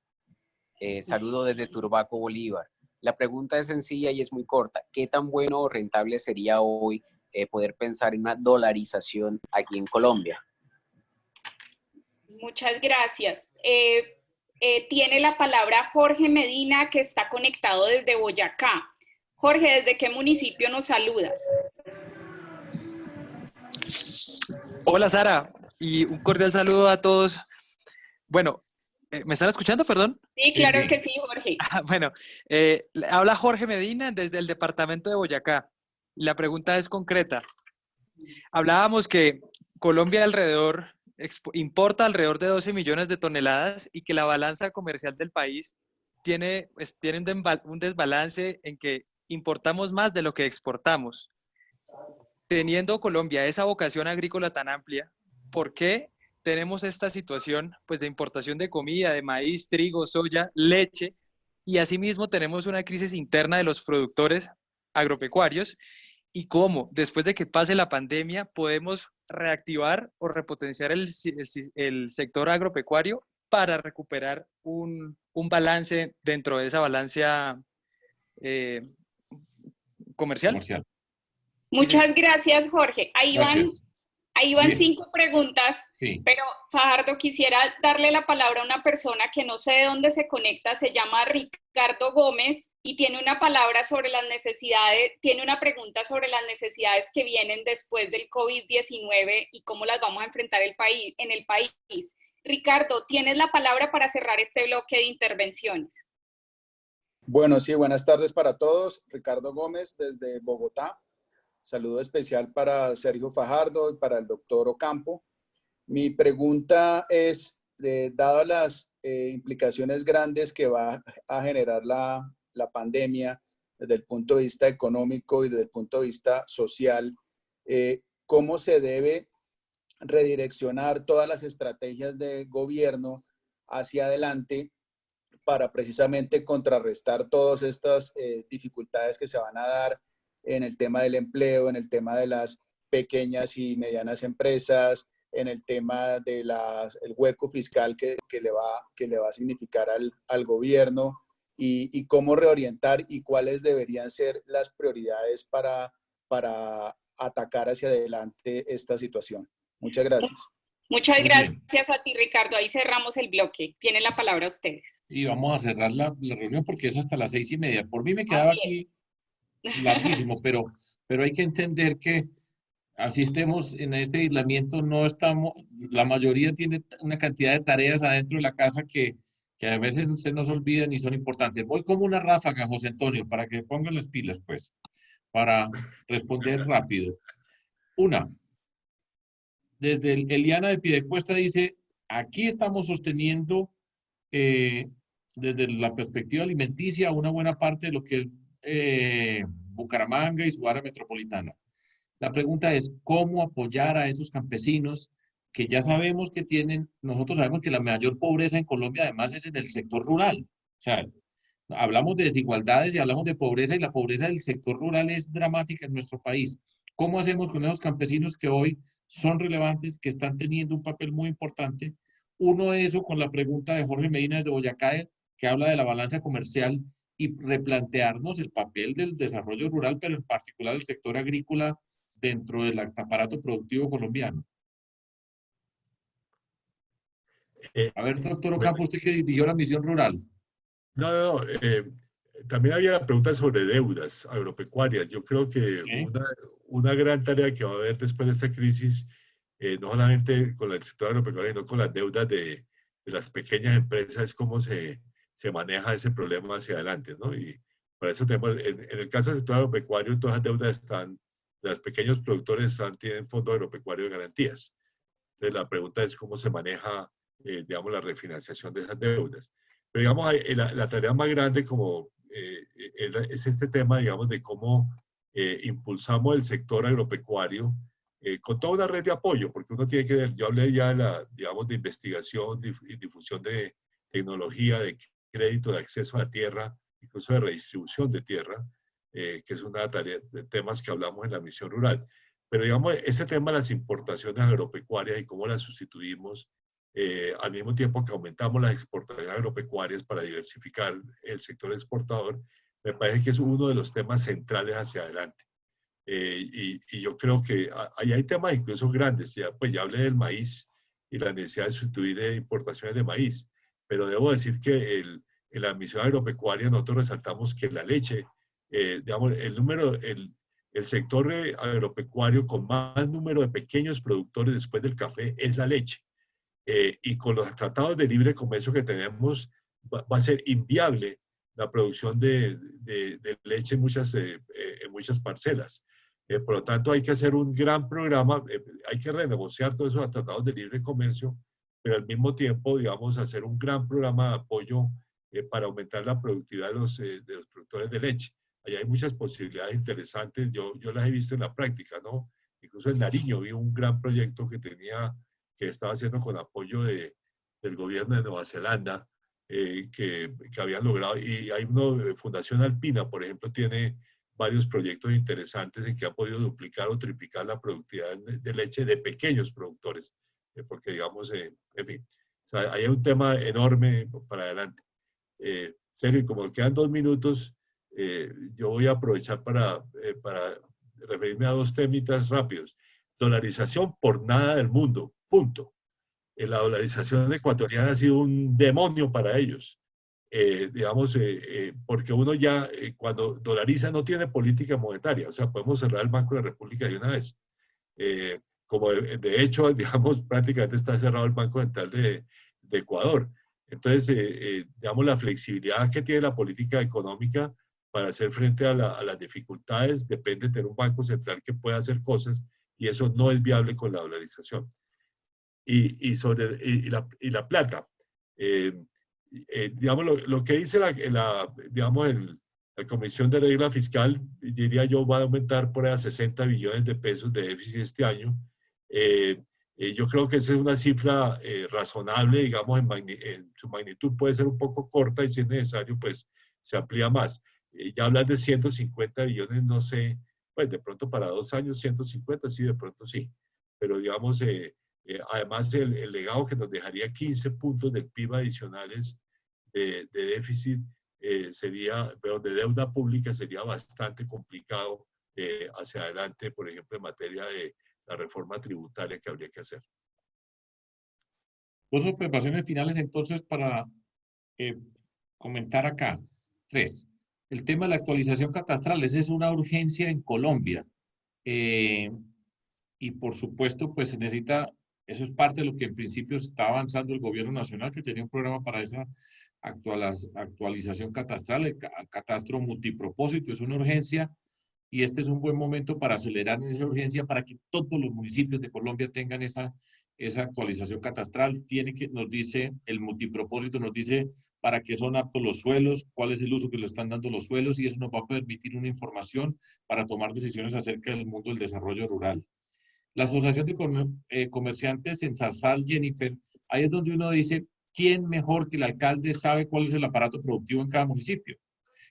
Saludo desde Turbaco, Bolívar. La pregunta es sencilla y es muy corta. ¿Qué tan bueno o rentable sería hoy poder pensar en una dolarización aquí en Colombia? Muchas gracias. Tiene la palabra Jorge Medina, que está conectado desde Boyacá. Jorge, ¿desde qué municipio nos saludas? Hola, Sara, y un cordial saludo a todos. Bueno, ¿me están escuchando, perdón? Sí, claro que sí, Jorge. Bueno, habla Jorge Medina desde el departamento de Boyacá. La pregunta es concreta. Hablábamos que Colombia importa alrededor de 12 millones de toneladas y que la balanza comercial del país tiene un desbalance en que importamos más de lo que exportamos. Teniendo Colombia esa vocación agrícola tan amplia, ¿por qué tenemos esta situación pues, de importación de comida, de maíz, trigo, soya, leche? Y asimismo tenemos una crisis interna de los productores agropecuarios, y cómo, después de que pase la pandemia, podemos reactivar o repotenciar el sector agropecuario para recuperar un balance dentro de esa balanza comercial. Muchas gracias, Jorge. Ahí van 5 preguntas, sí. Pero Fajardo, quisiera darle la palabra a una persona que no sé de dónde se conecta, se llama Ricardo Gómez y tiene una pregunta sobre las necesidades que vienen después del COVID-19 y cómo las vamos a enfrentar en el país. Ricardo, tienes la palabra para cerrar este bloque de intervenciones. Bueno, sí, buenas tardes para todos. Ricardo Gómez desde Bogotá. Saludo especial para Sergio Fajardo y para el doctor Ocampo. Mi pregunta es, dadas las implicaciones grandes que va a generar la pandemia desde el punto de vista económico y desde el punto de vista social, ¿cómo se debe redireccionar todas las estrategias de gobierno hacia adelante para precisamente contrarrestar todas estas dificultades que se van a dar en el tema del empleo, en el tema de las pequeñas y medianas empresas, en el tema del hueco fiscal que le va a significar al gobierno y cómo reorientar y cuáles deberían ser las prioridades para atacar hacia adelante esta situación? Muchas gracias. Muchas gracias a ti, Ricardo. Ahí cerramos el bloque. Tienen la palabra ustedes. Y vamos a cerrar la reunión porque es hasta las 6:30. Por mí me quedaba aquí larguísimo, pero hay que entender que así estemos en este aislamiento, no estamos, la mayoría tiene una cantidad de tareas adentro de la casa que a veces se nos olvidan y son importantes. Voy como una ráfaga, José Antonio, para que pongan las pilas, pues, para responder rápido. Una, desde Eliana de Piedecuesta dice, aquí estamos sosteniendo desde la perspectiva alimenticia una buena parte de lo que es Bucaramanga y su área metropolitana. La pregunta es, ¿cómo apoyar a esos campesinos que ya sabemos que tienen, nosotros sabemos que la mayor pobreza en Colombia además es en el sector rural? O sea, hablamos de desigualdades y hablamos de pobreza y la pobreza del sector rural es dramática en nuestro país. ¿Cómo hacemos con esos campesinos que hoy son relevantes, que están teniendo un papel muy importante? Uno, eso con la pregunta de Jorge Medina desde Boyacá, que habla de la balanza comercial y replantearnos el papel del desarrollo rural, pero en particular el sector agrícola dentro del aparato productivo colombiano. A ver, doctor Ocampo, usted que dirigió la misión rural. También había la pregunta sobre deudas agropecuarias. Yo creo que una gran tarea que va a haber después de esta crisis, no solamente con el sector agropecuario, sino con las deudas de las pequeñas empresas, es cómo se maneja ese problema hacia adelante, ¿no? Y para eso tenemos, en el caso del sector agropecuario, todas las deudas están, los pequeños productores tienen fondo agropecuario de garantías. Entonces la pregunta es cómo se maneja, digamos, la refinanciación de esas deudas. Pero digamos, la tarea más grande como es este tema, digamos, de cómo impulsamos el sector agropecuario con toda una red de apoyo, porque uno tiene que ver, yo hablé ya digamos, de investigación y difusión de tecnología, de crédito, de acceso a la tierra, incluso de redistribución de tierra, que es una tarea de temas que hablamos en la misión rural. Pero digamos, ese tema de las importaciones agropecuarias y cómo las sustituimos, al mismo tiempo que aumentamos las exportaciones agropecuarias para diversificar el sector exportador, me parece que es uno de los temas centrales hacia adelante. Y yo creo que ahí hay temas incluso grandes, pues ya hablé del maíz y la necesidad de sustituir importaciones de maíz, pero debo decir que en la misión agropecuaria nosotros resaltamos que la leche, digamos, el sector agropecuario con más número de pequeños productores después del café es la leche. Y con los tratados de libre comercio que tenemos, va a ser inviable la producción de leche en muchas parcelas. Por lo tanto, hay que hacer un gran programa, hay que renegociar todos esos tratados de libre comercio, pero al mismo tiempo, digamos, hacer un gran programa de apoyo para aumentar la productividad de los productores de leche. Allá hay muchas posibilidades interesantes, yo las he visto en la práctica, ¿no? Incluso en Nariño vi un gran proyecto que estaba haciendo con apoyo del gobierno de Nueva Zelanda, que habían logrado, y hay una Fundación Alpina, por ejemplo, tiene varios proyectos interesantes en que ha podido duplicar o triplicar la productividad de leche de pequeños productores, porque digamos, en fin, o sea, hay un tema enorme para adelante. Sergio, y como quedan 2 minutos, yo voy a aprovechar para referirme a 2 temitas rápidos. Dolarización por nada del mundo, punto. La dolarización ecuatoriana ha sido un demonio para ellos. Digamos, porque uno ya cuando dolariza no tiene política monetaria, o sea, podemos cerrar el Banco de la República de una vez. Como de hecho, digamos, prácticamente está cerrado el Banco Central de Ecuador. Entonces, digamos, la flexibilidad que tiene la política económica para hacer frente a las dificultades depende de tener un Banco Central que pueda hacer cosas, y eso no es viable con la dolarización. Y la plata. Digamos, lo que dice la Comisión de Regla Fiscal, diría yo, va a aumentar por ahí a 60 billones de pesos de déficit este año. Yo creo que esa es una cifra razonable, digamos, en su magnitud puede ser un poco corta y si es necesario, pues se amplía más. Ya hablar de 150 billones, no sé, pues de pronto para 2 años 150, sí, de pronto sí. Pero digamos, además el legado que nos dejaría 15 puntos del PIB adicionales de déficit pero de deuda pública sería bastante complicado hacia adelante, por ejemplo, en materia de la reforma tributaria que habría que hacer. 2 observaciones finales entonces para comentar acá. 3. El tema de la actualización catastral, esa es una urgencia en Colombia. Y por supuesto, pues se necesita, eso es parte de lo que en principio está avanzando el gobierno nacional, que tenía un programa para esa actualización catastral. El catastro multipropósito es una urgencia y este es un buen momento para acelerar esa urgencia para que todos los municipios de Colombia tengan esa actualización catastral. Nos dice, el multipropósito nos dice para qué son aptos los suelos, cuál es el uso que le están dando los suelos, y eso nos va a permitir una información para tomar decisiones acerca del mundo del desarrollo rural. La Asociación de Comerciantes en Zarzal, Jennifer, ahí es donde uno dice, ¿quién mejor que el alcalde sabe cuál es el aparato productivo en cada municipio?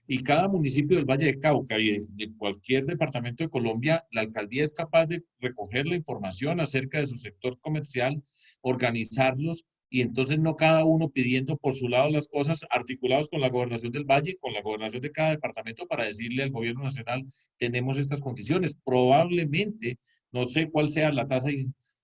Y cada municipio del Valle de Cauca y de cualquier departamento de Colombia, la alcaldía es capaz de recoger la información acerca de su sector comercial, organizarlos, y entonces no cada uno pidiendo por su lado las cosas, articulados con la gobernación del Valle, con la gobernación de cada departamento, para decirle al gobierno nacional, tenemos estas condiciones. Probablemente, no sé cuál sea la tasa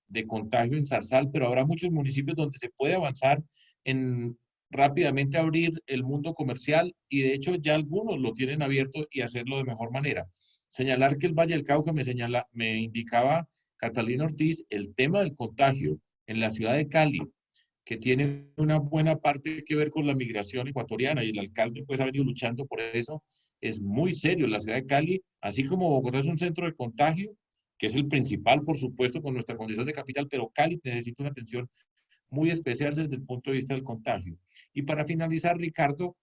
de contagio en Zarzal, pero habrá muchos municipios donde se puede avanzar en rápidamente abrir el mundo comercial, y de hecho ya algunos lo tienen abierto y hacerlo de mejor manera. Señalar que el Valle del Cauca me indicaba Catalina Ortiz, el tema del contagio en la ciudad de Cali, que tiene una buena parte que ver con la migración ecuatoriana, y el alcalde pues ha venido luchando por eso, es muy serio. La ciudad de Cali, así como Bogotá es un centro de contagio, que es el principal, por supuesto, con nuestra condición de capital, pero Cali necesita una atención muy especial desde el punto de vista del contagio. Y para finalizar, Ricardo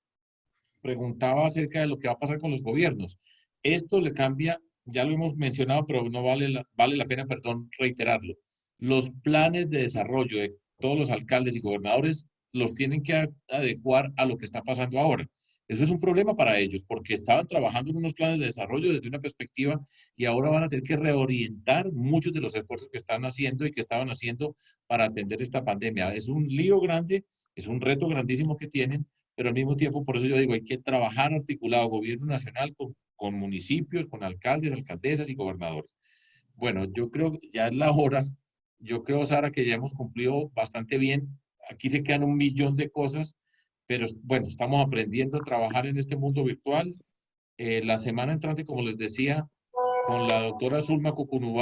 preguntaba acerca de lo que va a pasar con los gobiernos. Esto le cambia, ya lo hemos mencionado, pero no vale la pena, perdón, reiterarlo. Los planes de desarrollo de todos los alcaldes y gobernadores los tienen que adecuar a lo que está pasando ahora. Eso es un problema para ellos, porque estaban trabajando en unos planes de desarrollo desde una perspectiva, y ahora van a tener que reorientar muchos de los esfuerzos que están haciendo y que estaban haciendo para atender esta pandemia. Es un lío grande, es un reto grandísimo que tienen, pero al mismo tiempo, por eso yo digo, hay que trabajar articulado, gobierno nacional con municipios, con alcaldes, alcaldesas y gobernadores. Bueno, yo creo que ya es la hora. Yo creo, Sara, que ya hemos cumplido bastante bien. Aquí se quedan 1.000.000 de cosas, pero bueno, estamos aprendiendo a trabajar en este mundo virtual. La semana entrante, como les decía, con la doctora Zulma Cucunubá,